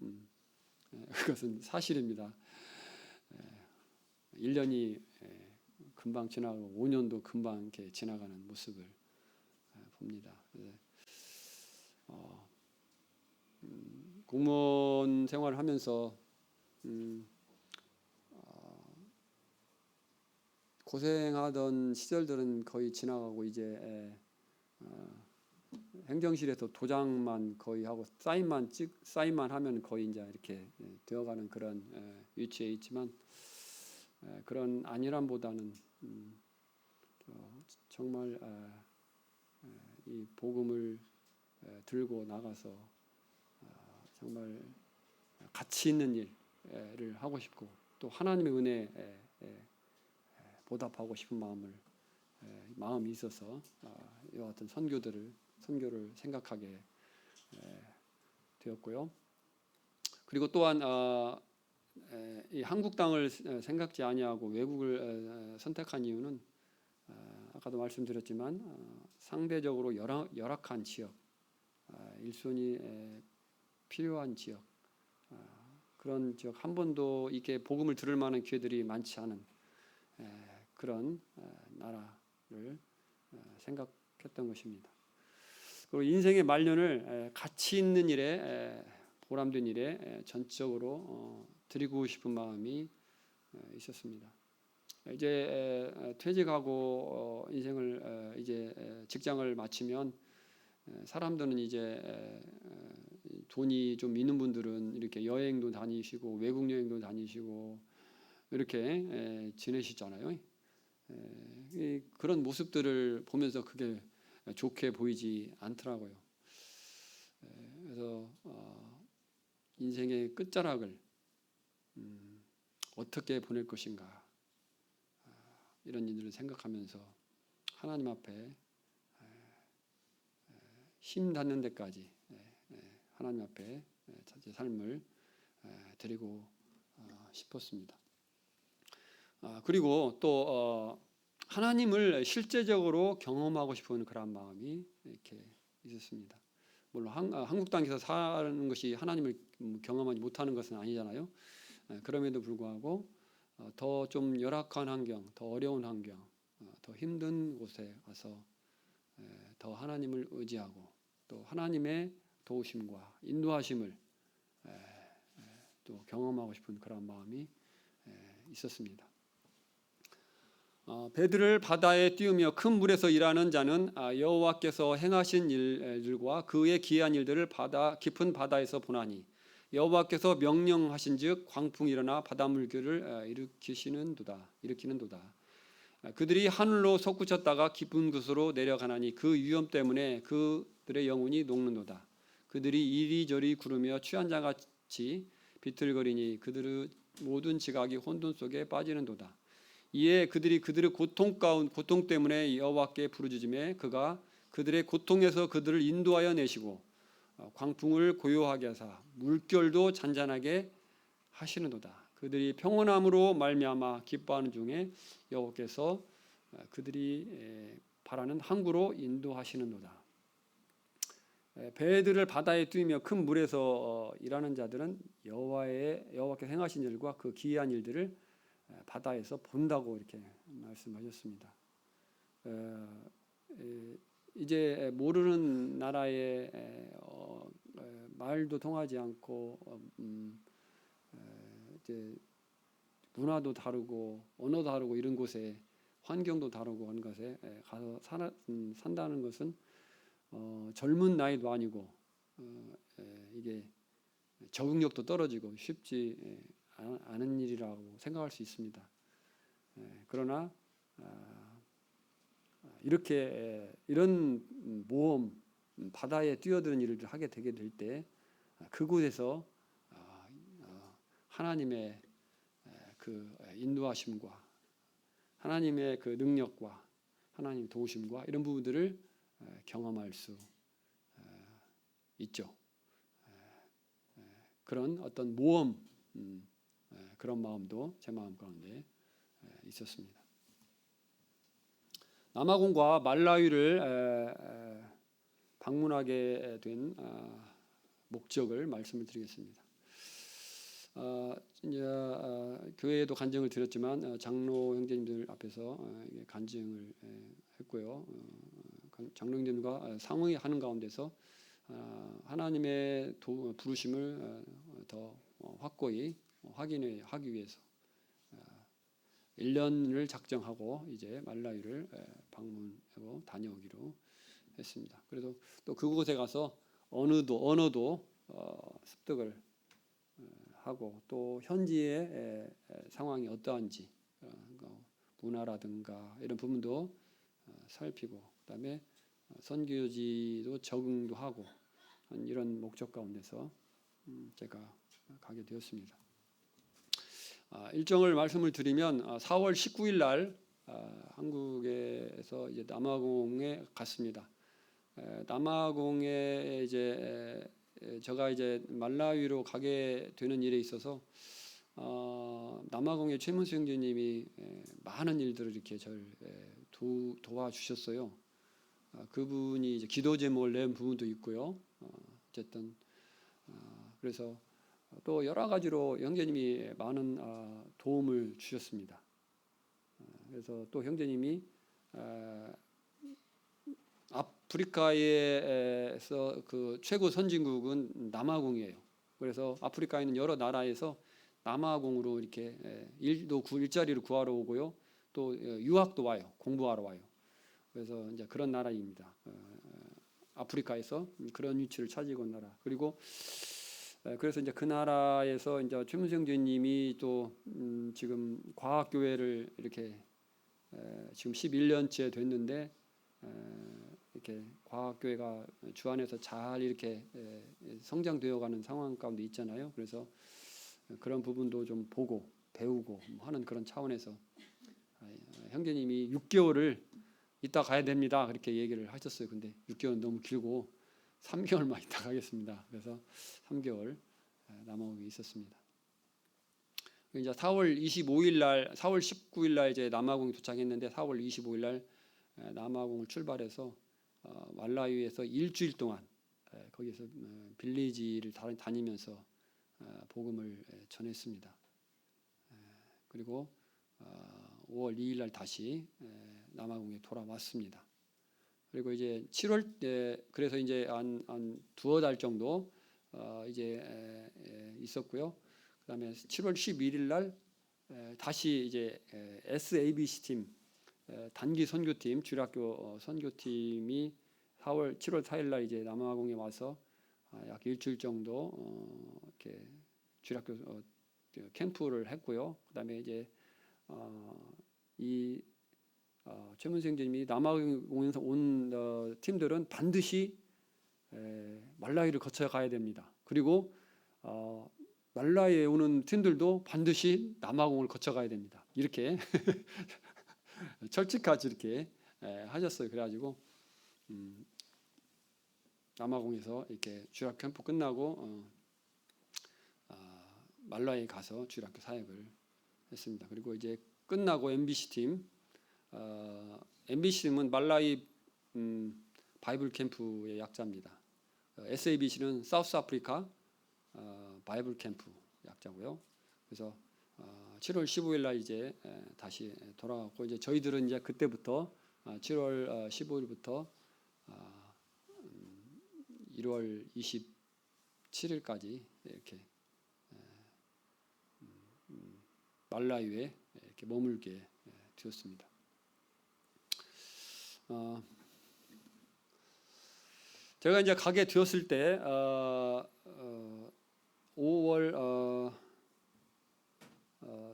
그것은 사실입니다. 1년이 금방 지나가고 5년도 금방 이렇게 지나가는 모습을 봅니다. 공무원 생활을 하면서 고생하던 시절들은 거의 지나가고 이제 행정실에서 도장만 거의 하고 사인만 하면 거의 이제 이렇게 되어가는 그런 위치에 있지만 그런 안일함보다는 정말 이 복음을 들고 나가서 정말 가치 있는 일을 하고 싶고 또 하나님의 은혜에 보답하고 싶은 마음이 있어서 이와 같은 선교를 생각하게 되었고요. 그리고 또한 이 한국 땅을 생각지 아니하고 외국을 선택한 이유는 아까도 말씀드렸지만 상대적으로 열악한 지역, 일손이 필요한 지역, 그런 지역 한 번도 이렇게 복음을 들을 만한 기회들이 많지 않은 그런 나라를 생각했던 것입니다. 그리고 인생의 말년을 가치 있는 일에 보람된 일에 전적으로 드리고 싶은 마음이 있었습니다. 이제 퇴직하고 인생을 이제 직장을 마치면 사람들은 이제 돈이 좀 있는 분들은 이렇게 여행도 다니시고 외국 여행도 다니시고 이렇게 지내시잖아요. 그런 모습들을 보면서 그게 좋게 보이지 않더라고요. 그래서 인생의 끝자락을 어떻게 보낼 것인가 이런 일들을 생각하면서 하나님 앞에 힘 닿는 데까지 하나님 앞에 제 삶을 드리고 싶었습니다. 그리고 또 하나님을 실제적으로 경험하고 싶은 그런 마음이 이렇게 있었습니다. 물론 한국 땅에서 사는 것이 하나님을 경험하지 못하는 것은 아니잖아요. 그럼에도 불구하고 더 좀 열악한 환경, 더 어려운 환경, 더 힘든 곳에 가서 더 하나님을 의지하고 또 하나님의 도우심과 인도하심을 또 경험하고 싶은 그런 마음이 있었습니다. 배들을 바다에 띄우며 큰 물에서 일하는 자는 여호와께서 행하신 일들과 그의 기이한 일들을 깊은 바다에서 보나니 여호와께서 명령하신즉 광풍이 일어나 바닷물결을 일으키는도다. 그들이 하늘로 솟구쳤다가 깊은 곳으로 내려가나니 그 위험 때문에 그들의 영혼이 녹는도다. 그들이 이리저리 구르며 취한 자같이 비틀거리니 그들의 모든 지각이 혼돈 속에 빠지는도다. 이에 그들이 그들의 고통 때문에 여호와께 부르짖음에 그가 그들의 고통에서 그들을 인도하여 내시고 광풍을 고요하게 하사 물결도 잔잔하게 하시는도다. 그들이 평온함으로 말미암아 기뻐하는 중에 여호와께서 그들이 바라는 항구로 인도하시는도다. 배들을 바다에 띄우며 큰 물에서 일하는 자들은 여호와께서 행하신 일과 그 기이한 일들을 바다에서 본다고 이렇게 말씀하셨습니다. 이제 모르는 나라에 말도 통하지 않고 이제 문화도 다르고 언어도 다르고 이런 곳에 환경도 다르고 하는 것에 가서 산다는 것은 젊은 나이도 아니고 이게 적응력도 떨어지고 쉽지 않은 일이라고 생각할 수 있습니다. 그러나 이렇게 이런 모험 바다에 뛰어드는 일을 하게 되게 될 때 그곳에서 하나님의 그 인도하심과 하나님의 그 능력과 하나님 도우심과 이런 부분들을 경험할 수 있죠. 그런 어떤 모험 그런 마음도 제 마음 가운데 있었습니다. 남아공과 말라위를 방문하게 된 목적을 말씀을 드리겠습니다. 이제 교회에도 간증을 드렸지만 장로 형제님들 앞에서 간증을 했고요. 장로 형제님과 상의하는 가운데서 하나님의 부르심을 더 확고히 확인하기 위해서 1년을 작정하고 이제 말라위를 방문하고 다녀오기로 했습니다. 그래도 또 그곳에 가서 언어도 습득을 하고 또 현지의 상황이 어떠한지 문화라든가 이런 부분도 살피고 그다음에 선교지도 적응도 하고 이런 목적 가운데서 제가 가게 되었습니다. 일정을 말씀을 드리면 4월 19일 날 한국에서 이제 남아공에 갔습니다. 남아공에 이제 제가 이제 말라위로 가게 되는 일에 있어서 남아공의 최문수 형제님이 많은 일들을 이렇게 저를 도와주셨어요. 그분이 이제 기도 제목을 낸 부분도 있고요. 어쨌든 그래서 또 여러 가지로 형제님이 많은 도움을 주셨습니다. 그래서 또 형제님이 아프리카에서 그 최고 선진국은 남아공이에요. 그래서 아프리카에 있는 여러 나라에서 남아공으로 이렇게 일자리를 구하러 오고요. 또 유학도 와요. 공부하러 와요. 그래서 이제 그런 나라입니다. 아프리카에서 그런 위치를 차지고 온 나라. 그리고 그래서 이제 그 나라에서 이제 최문수 형제님이 또 지금 과학교회를 이렇게 지금 11년째 됐는데 이렇게 과학교회가 주안에서 잘 이렇게 성장되어가는 상황 가운데 있잖아요. 그래서 그런 부분도 좀 보고 배우고 하는 그런 차원에서 형제님이 6개월을 이따 가야 됩니다. 그렇게 얘기를 하셨어요. 근데 6개월은 너무 길고 3개월만 있다 가겠습니다. 그래서 3개월 남아공에 있었습니다. 이제 4월 25일 날, 4월 19일 날 이제 남아공에 도착했는데 4월 25일 날 남아공을 출발해서 말라위에서 일주일 동안 거기서 빌리지를 다니면서 복음을 전했습니다. 그리고 5월 2일 날 다시 남아공에 돌아왔습니다. 그리고 이제 7월 때 그래서 이제 한 두어 달 정도 이제 있었고요. 그다음에 7월 11일 날 다시 이제 SABC 팀 단기 선교팀 주일학교 선교팀이 7월 4일 날 이제 남아공에 와서 약 일주일 정도 이렇게 주일학교 캠프를 했고요. 그다음에 이제 이 최문수 형제님이 남아공에서 온 팀들은 반드시 말라위를 거쳐 가야 됩니다. 그리고 말라위에 오는 팀들도 반드시 남아공을 거쳐 가야 됩니다. 이렇게 철칙까지 이렇게 하셨어요. 그래가지고 남아공에서 이렇게 주일학교 캠프 끝나고 말라위에 가서 주일학교 사역을 했습니다. 그리고 이제 끝나고 MBC 팀, MBC 팀은 말라위 바이블 캠프의 약자입니다. SABC는 사우스 아프리카 바이블 캠프 약자고요. 그래서 7월 15일 날 이제 다시 돌아갔고, 이제 저희들은 이제 그때부터 7월 15일부터 1월 27일까지 이렇게 말라위에 이렇게 머물게 되었습니다. 제가 이제 가게 되었을 때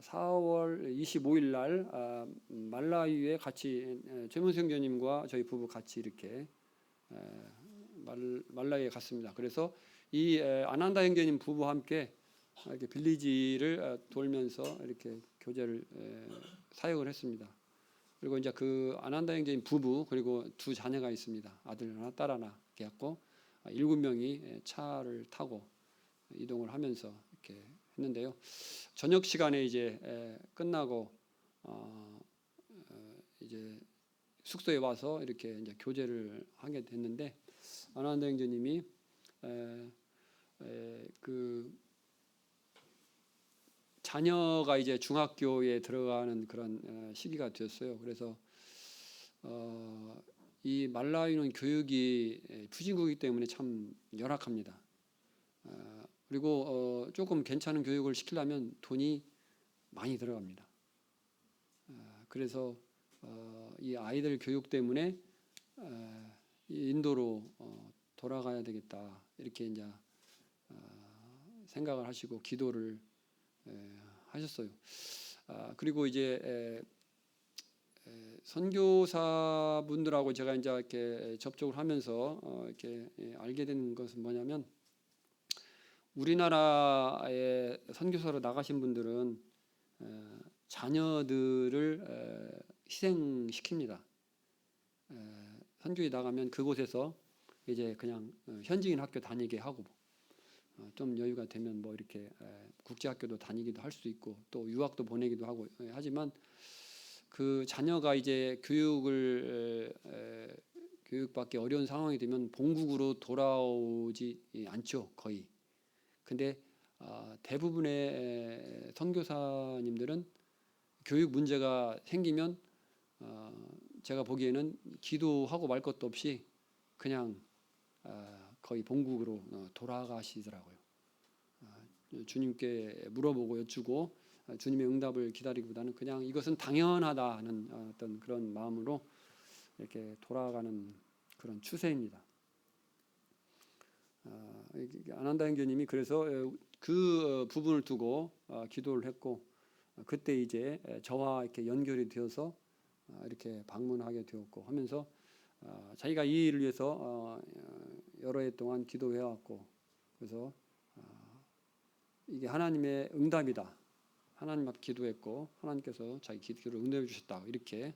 4월 25일 날 말라위에 같이 최문수 형제님과 저희 부부 같이 이렇게 말라위에 갔습니다. 그래서 이 아난다 형제님 부부와 함께 이렇게 빌리지를 돌면서 이렇게 교제를 사역을 했습니다. 그리고 이제 그 아난다 형제님 부부 그리고 두 자녀가 있습니다. 아들 하나, 딸 하나 이렇게 갖고 7명이 차를 타고 이동을 하면서 이렇게 했는데요. 저녁 시간에 이제 끝나고 이제 숙소에 와서 이렇게 이제 교제를 하게 됐는데, 아난다 형제님이 그 자녀가 이제 중학교에 들어가는 그런 시기가 되었어요. 그래서 이 말라위는 교육이 푸진국이기 때문에 참 열악합니다. 그리고 조금 괜찮은 교육을 시키려면 돈이 많이 들어갑니다. 그래서 이 아이들 교육 때문에 인도로 돌아가야 되겠다 이렇게 이제 생각을 하시고 기도를 하셨어요. 그리고 이제 선교사분들하고 제가 이제 이렇게 접촉을 하면서 이렇게 알게 된 것은 뭐냐면, 우리나라에 선교사로 나가신 분들은 자녀들을 희생시킵니다. 선교에 나가면 그곳에서 이제 그냥 현지인 학교 다니게 하고, 좀 여유가 되면 뭐 이렇게 국제학교도 다니기도 할 수 있고 또 유학도 보내기도 하고 하지만, 그 자녀가 이제 교육받기 어려운 상황이 되면 본국으로 돌아오지 않죠, 거의. 근데 대부분의 선교사님들은 교육 문제가 생기면 제가 보기에는 기도하고 말 것도 없이 그냥 거의 본국으로 돌아가시더라고요. 주님께 물어보고 여쭈고 주님의 응답을 기다리기보다는 그냥 이것은 당연하다는 어떤 그런 마음으로 이렇게 돌아가는 그런 추세입니다. 아난다 형제님이 그래서 그 부분을 두고 기도를 했고, 그때 이제 저와 이렇게 연결이 되어서 이렇게 방문하게 되었고 하면서 자기가 이 일을 위해서 여러 해 동안 기도해 왔고, 그래서 이게 하나님의 응답이다, 하나님 앞 기도했고 하나님께서 자기 기도를 응답해 주셨다 이렇게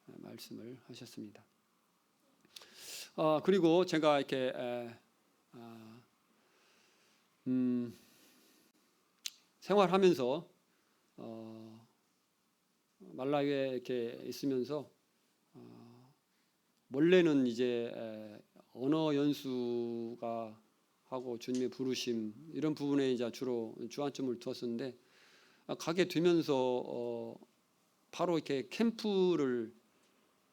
말씀을 하셨습니다. 그리고 제가 이렇게 생활하면서 말라위에 이렇게 있으면서 원래는 이제 언어 연수가 하고 주님의 부르심 이런 부분에 이제 주로 주안점을 두었었는데, 가게 되면서 바로 이렇게 캠프를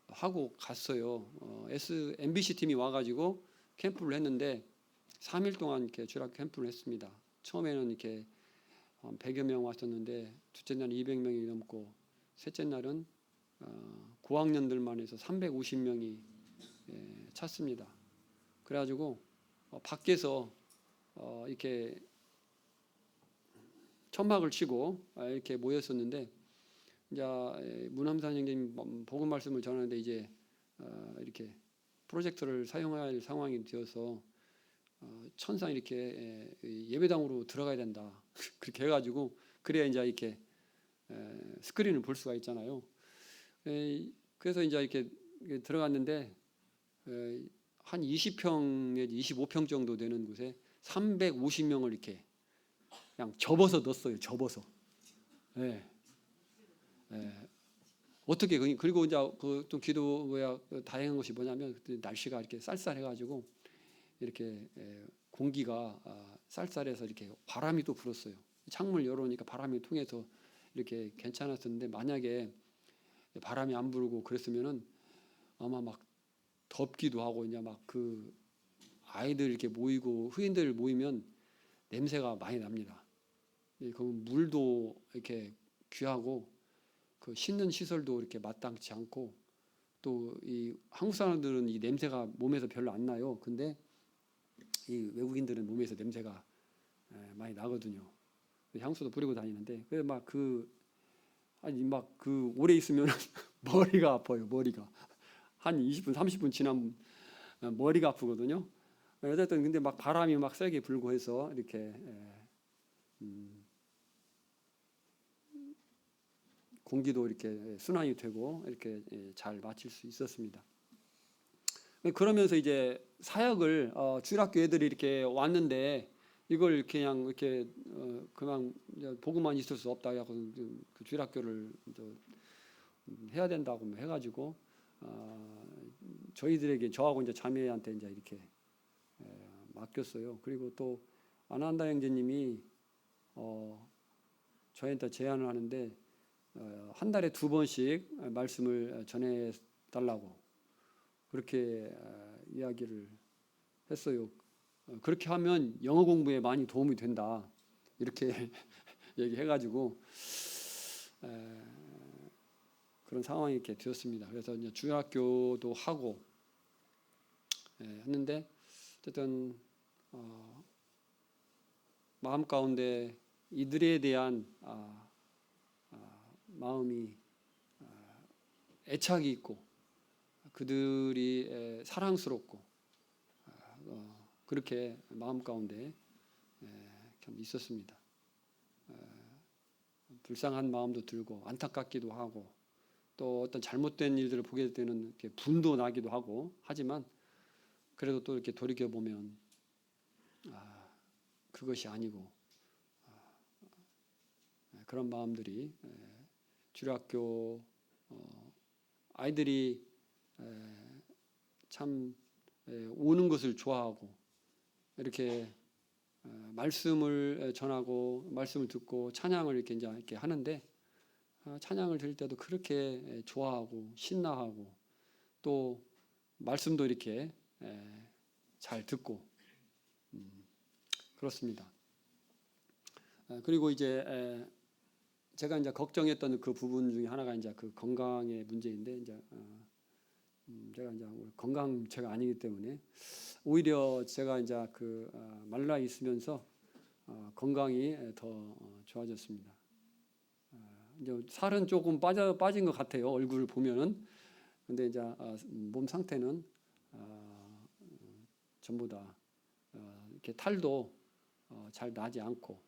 하고 갔어요. MBC 팀이 와가지고 캠프를 했는데 3일 동안 이렇게 주일학교 캠프를 했습니다. 처음에는 이렇게 100여 명 왔었는데 둘째 날은 200명이 넘고, 셋째 날은 고학년들만 해서 350명이 찼습니다. 그래가지고 밖에서 이렇게 천막을 치고 이렇게 모였었는데, 이제 문함산 형님 복음 말씀을 전하는데 이제 이렇게 프로젝터를 사용할 상황이 되어서 천상 이렇게 예배당으로 들어가야 된다. 그렇게 해가지고 그래야 이제 이렇게 스크린을 볼 수가 있잖아요. 그래서 이제 이렇게 들어갔는데 한 20평 내지 25평 정도 되는 곳에 350명을 이렇게 그냥 접어서 넣었어요. 접어서. 예. 어떻게 그리고 이제 또 기도 뭐야 다행한 것이 뭐냐면 그때 날씨가 이렇게 쌀쌀해가지고 이렇게 공기가 쌀쌀해서 이렇게 바람이 또 불었어요. 창문을 열어놓으니까 바람이 통해서 이렇게 괜찮았었는데 만약에 바람이 안 불고 그랬으면은 아마 막 덥기도 하고 이제 막 그 아이들 이렇게 모이고 흑인들 모이면 냄새가 많이 납니다. 그 물도 이렇게 귀하고 그 씻는 시설도 이렇게 마땅치 않고 또 이 한국 사람들은 이 냄새가 몸에서 별로 안 나요. 근데 이 외국인들은 몸에서 냄새가 많이 나거든요. 향수도 뿌리고 다니는데 그래서 막 그 오래 있으면 머리가 아파요. 머리가 한 20분 30분 지나면 머리가 아프거든요. 어쨌든 근데 막 바람이 막 세게 불고 해서 이렇게 공기도 이렇게 순환이 되고 이렇게 잘 마칠 수 있었습니다. 그러면서 이제 사역을 주일학교 애들이 이렇게 왔는데 이걸 그냥 이렇게 그냥 보고만 있을 수 없다 하고 그 주일학교를 해야 된다고 해가지고 저희들에게 저하고 이제 자매한테 이제 이렇게 맡겼어요. 그리고 또 아난다 형제님이 저희한테 제안을 하는데 한 달에 2번씩 말씀을 전해 달라고 그렇게 이야기를 했어요. 그렇게 하면 영어 공부에 많이 도움이 된다 이렇게 얘기해가지고 그런 상황이 이렇게 되었습니다. 그래서 이제 중학교도 하고 했는데 어쨌든 마음 가운데 이들에 대한 마음이 애착이 있고 그들이 사랑스럽고 그렇게 마음 가운데 참 있었습니다. 불쌍한 마음도 들고 안타깝기도 하고 또 어떤 잘못된 일들을 보게 되는 이렇게 분도 나기도 하고 하지만 그래도 또 이렇게 돌이켜 보면 그것이 아니고 그런 마음들이 주일학교 아이들이 참 오는 것을 좋아하고 이렇게 말씀을 전하고 말씀을 듣고 찬양을 이렇게 하는데 찬양을 들을 때도 그렇게 좋아하고 신나하고 또 말씀도 이렇게 잘 듣고 그렇습니다. 그리고 이제 제가 이제 걱정했던 그 부분 중에 하나가 이제 그 건강의 문제인데 이제 제가 이제 건강체가 아니기 때문에 오히려 제가 이제 그 말라 있으면서 건강이 더 좋아졌습니다. 이제 살은 조금 빠진 것 같아요. 얼굴을 보면은. 근데 이제 몸 상태는 전부 다 이렇게 탈도 잘 나지 않고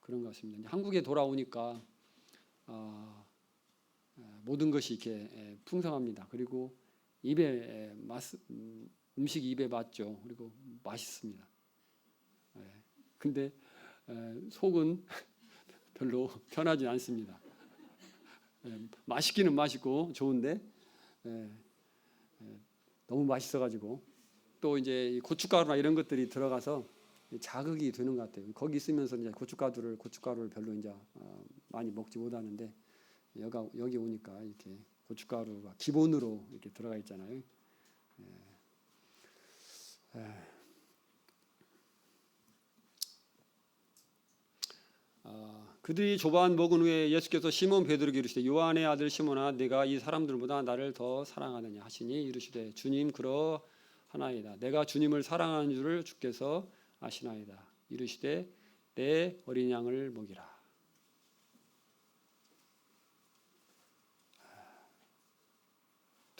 그런 것 같습니다. 한국에 돌아오니까 모든 것이 이렇게 풍성합니다. 그리고 입에 음식이 입에 맞죠. 그리고 맛있습니다. 근데 속은 별로 편하지 않습니다. 맛있기는 맛있고 좋은데 너무 맛있어가지고 또 이제 고춧가루나 이런 것들이 들어가서 자극이 되는 것 같아요. 거기 있으면서 이제 고춧가루를 별로 이제 많이 먹지 못하는데 여기 오니까 이렇게 고춧가루가 기본으로 이렇게 들어가 있잖아요. 그들이 조반 먹은 후에 예수께서 시몬 베드로에게 이르시되 요한의 아들 시몬아 네가 이 사람들보다 나를 더 사랑하느냐 하시니 이르시되 주님 그러하나이다. 내가 주님을 사랑하는 줄을 주께서 아시나이다. 이르시되 내 어린 양을 먹이라.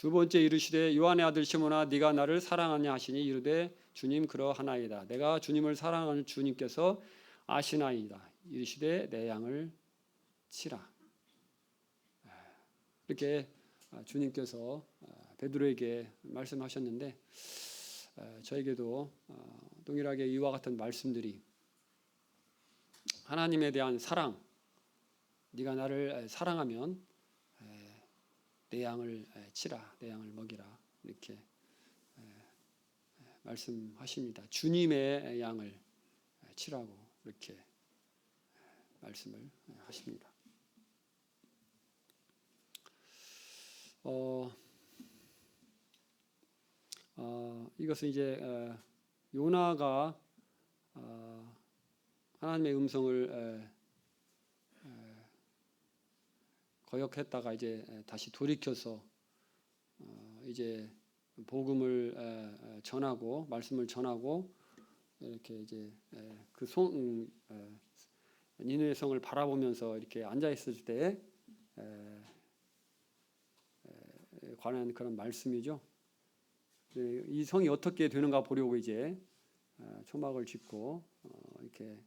두 번째 이르시되 요한의 아들 시몬아 네가 나를 사랑하냐 하시니 이르되 주님 그러하나이다. 내가 주님을 사랑하는 주님께서 아시나이다. 이르시되 내 양을 치라. 이렇게 주님께서 베드로에게 말씀하셨는데 저에게도 동일하게 이와 같은 말씀들이 하나님에 대한 사랑, 네가 나를 사랑하면 내 양을 치라, 내 양을 먹이라 이렇게 말씀하십니다. 주님의 양을 치라고 이렇게 말씀을 하십니다. 이것은 이제 요나가 하나님의 음성을 거역했다가 이제 다시 돌이켜서 이제 복음을 전하고 말씀을 전하고 이렇게 이제 그 니느웨 성을 바라보면서 이렇게 앉아 있을 때 관한 그런 말씀이죠. 이 성이 어떻게 되는가 보려고 이제 초막을 짚고 이렇게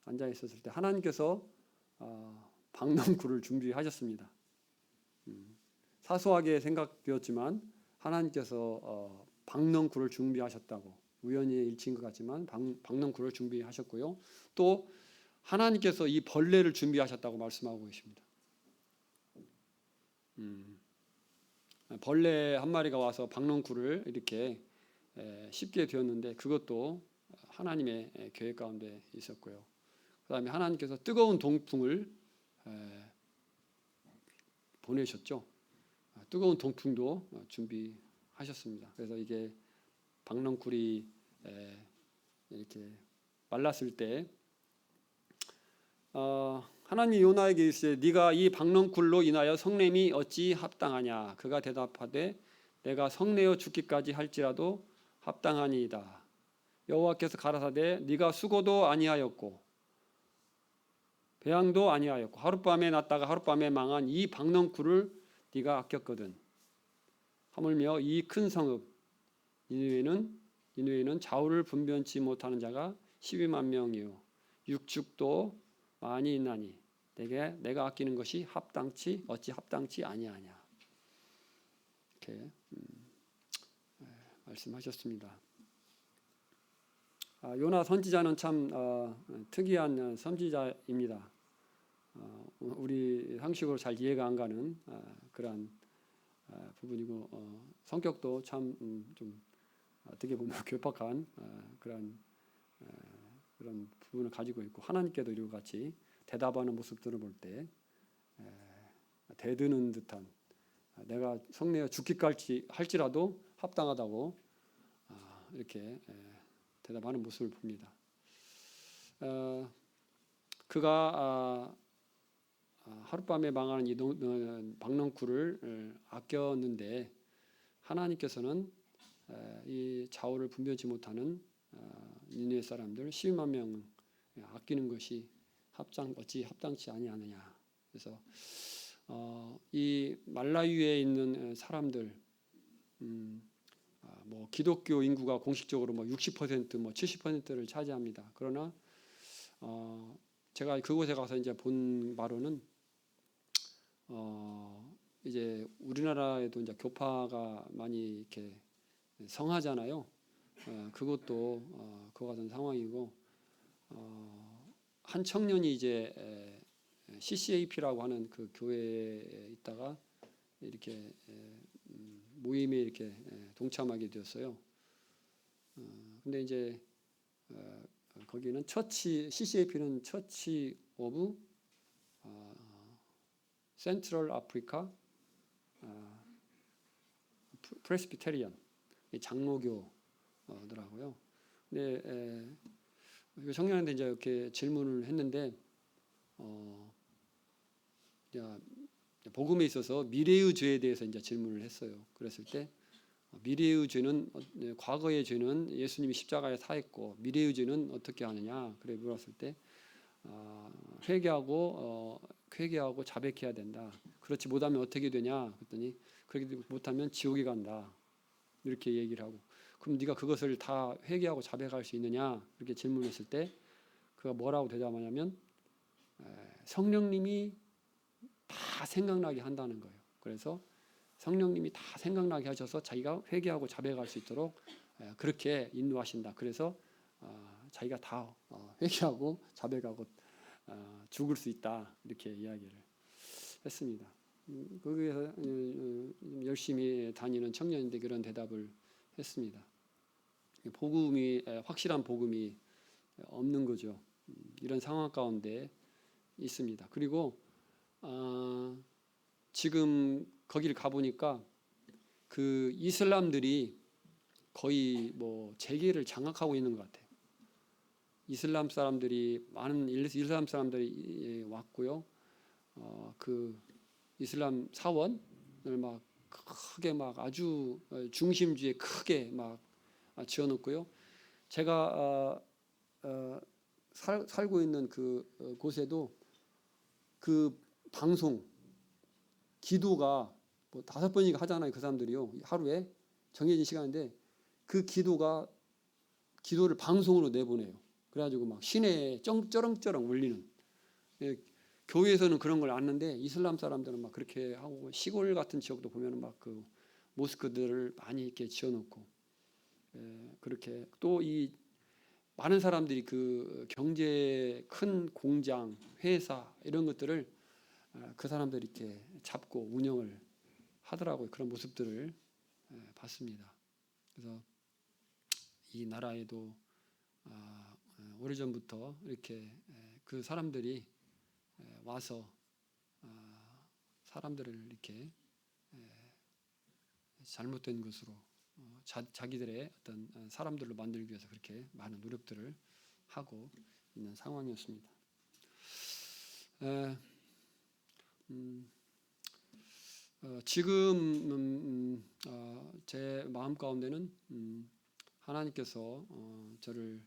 앉아 있었을 때 하나님께서 박농쿨을 준비하셨습니다. 사소하게 생각되었지만 하나님께서 박농쿨을 준비하셨다고 우연히 일치인 것 같지만 박농쿨을 준비하셨고요. 또 하나님께서 이 벌레를 준비하셨다고 말씀하고 계십니다. 벌레 한 마리가 와서 박농쿨을 이렇게 씹게 되었는데 그것도 하나님의 계획 가운데 있었고요. 그 다음에 하나님께서 뜨거운 동풍을 보내셨죠. 뜨거운 동풍도 준비하셨습니다. 그래서 이게 박농쿨이 이렇게 말랐을 때 하나님이 요나에게 이르시되 네가 이 박농쿨로 인하여 성냄이 어찌 합당하냐. 그가 대답하되 내가 성내어 죽기까지 할지라도 합당하니이다. 여호와께서 가라사대 네가 수고도 아니하였고 배양도 아니하였고 하룻밤에 났다가 하룻밤에 망한 이 박농쿨을 네가 아꼈거든. 하물며 이 큰 성읍 니느웨는 좌우를 분변치 못하는 자가 12만 명이요 육축도 많이 있나니 내가 아끼는 것이 어찌 합당치 아니하냐. 이렇게 말씀하셨습니다. 요나 선지자는 참 특이한 선지자입니다. 우리 상식으로 잘 이해가 안 가는 그러한 부분이고 성격도 참 좀 어떻게 보면 괴팍한 그런 부분을 가지고 있고 하나님께도 이와 같이 대답하는 모습들을 볼 때 대드는 듯한 내가 성내어 죽기까지 할지라도 합당하다고 이렇게 대답하는 모습을 봅니다. 그가 하룻밤에 망하는 이 박농쿨을 아꼈는데 하나님께서는 이 좌우를 분별치 못하는 니느웨 사람들 12만 명 아끼는 것이 어찌 합당치 아니하느냐. 그래서 이 말라위에 있는 사람들 뭐 기독교 인구가 공식적으로 뭐 60% 뭐 70%를 차지합니다. 그러나 제가 그곳에 가서 이제 본 바로는 이제 우리나라에도 이제 교파가 많이 이렇게 성하잖아요. 그것도 그와 같은 상황이고 한 청년이 이제 CCAP라고 하는 그 교회에 있다가 이렇게 모임에 이렇게 동참하게 되었어요. 근데 이제 거기는 CCAP는 처치 오브 센트럴 아프리카 프레스비테리안 장로교더라고요. 근데 청년한테 이제 이렇게 질문을 했는데 복음에 있어서 미래의 죄에 대해서 이제 질문을 했어요. 그랬을 때 미래의 죄는 과거의 죄는 예수님이 십자가에 사했고 미래의 죄는 어떻게 하느냐 그래 물었을 때 회개하고 회개하고 자백해야 된다. 그렇지 못하면 어떻게 되냐? 그랬더니 그렇게 못하면 지옥에 간다. 이렇게 얘기를 하고, 그럼 네가 그것을 다 회개하고 자백할 수 있느냐? 이렇게 질문했을 때 그가 뭐라고 대답하냐면 성령님이 다 생각나게 한다는 거예요. 그래서 성령님이 다 생각나게 하셔서 자기가 회개하고 자백할 수 있도록 그렇게 인도하신다. 그래서 자기가 다 회개하고 자백하고 죽을 수 있다. 이렇게 이야기를 했습니다. 거기에서 열심히 다니는 청년인데 그런 대답을 했습니다. 복음이 확실한 복음이 없는 거죠. 이런 상황 가운데 있습니다. 그리고 지금 거기를 가보니까 그 이슬람들이 거의 뭐 재계를 장악하고 있는 것 같아요. 이슬람 사람들이 많은 이슬람 사람들이 왔고요. 그 이슬람 사원을 막 크게 막 아주 중심지에 크게 막 지어놓고요. 제가 살고 있는 그 곳에도 그 방송 기도가 뭐 5번인가 하잖아요. 그 사람들이요. 하루에 정해진 시간인데 그 기도를 방송으로 내보내요. 그래가지고 막 시내에 쩌렁쩌렁 울리는. 교회에서는 그런 걸 아는데 이슬람 사람들은 막 그렇게 하고, 시골 같은 지역도 보면은 막 그 모스크들을 많이 이렇게 지어놓고, 그렇게 또 이 많은 사람들이 그 경제 큰 공장, 회사 이런 것들을 그 사람들이 이렇게 잡고 운영을 하더라고요. 그런 모습들을 봤습니다. 그래서 이 나라에도 오래전부터 이렇게 그 사람들이 와서 사람들을 이렇게 잘못된 것으로 자기들의 어떤 사람들로 만들기 위해서 그렇게 많은 노력들을 하고 있는 상황이었습니다. 지금 제 마음 가운데는 하나님께서 저를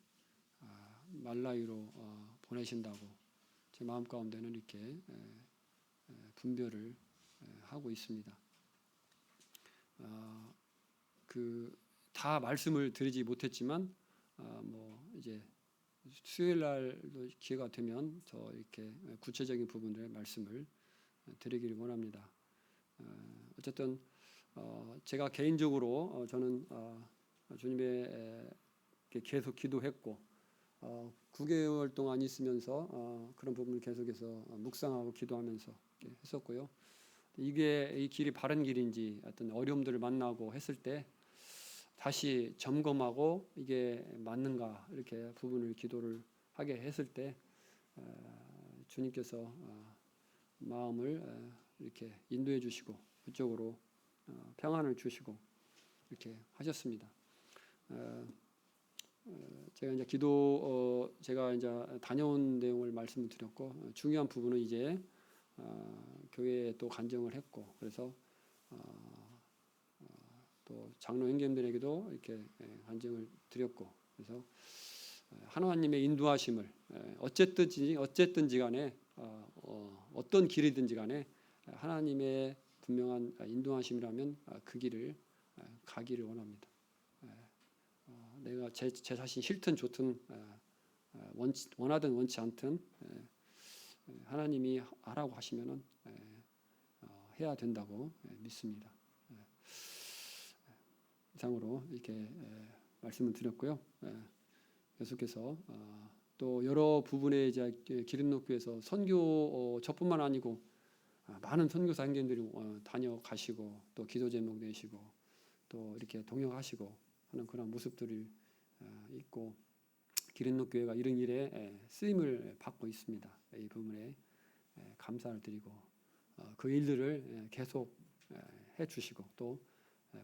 말라위로 보내신다고 제 마음 가운데는 이렇게 분별을 하고 있습니다. 그 다 말씀을 드리지 못했지만 뭐 이제 수요일 날도 기회가 되면 더 이렇게 구체적인 부분들의 말씀을 드리기를 원합니다. 어쨌든 제가 개인적으로 저는 주님의 계속 기도했고 9개월 동안 있으면서 그런 부분을 계속해서 묵상하고 기도하면서 했었고요. 이게 이 길이 바른 길인지 어떤 어려움들을 만나고 했을 때 다시 점검하고 이게 맞는가 이렇게 부분을 기도를 하게 했을 때 주님께서 마음을 이렇게 인도해 주시고 그쪽으로 평안을 주시고 이렇게 하셨습니다. 제가 이제 제가 이제 다녀온 내용을 말씀을 드렸고 중요한 부분은 이제 교회에 또 간증을 했고 그래서 또 장로 형제님들에게도 이렇게 간증을 드렸고 그래서 하나님의 인도하심을 어쨌든지 간에 어떤 길이든지 간에 하나님의 분명한 인도하심이라면 그 길을 가기를 원합니다. 내가 제 자신 싫든 좋든 원하든 원치 않든 하나님이 하라고 하시면은 해야 된다고 믿습니다. 이상으로 이렇게 말씀을 드렸고요. 계속해서 또 여러 부분에 이제 기름녹교에서 선교 저뿐만 아니고 많은 선교사 형제님들이 다녀가시고 또 기도 제목 내시고 또 이렇게 동역하시고 하는 그런 모습들이 있고 기름녹교회가 이런 일에 쓰임을 받고 있습니다. 이 부분에 감사를 드리고 그 일들을 계속 해주시고 또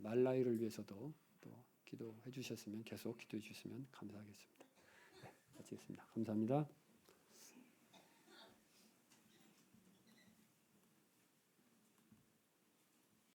말라위를 위해서도 또 기도해 주셨으면 계속 기도해 주시면 감사하겠습니다. 마치겠습니다. 감사합니다.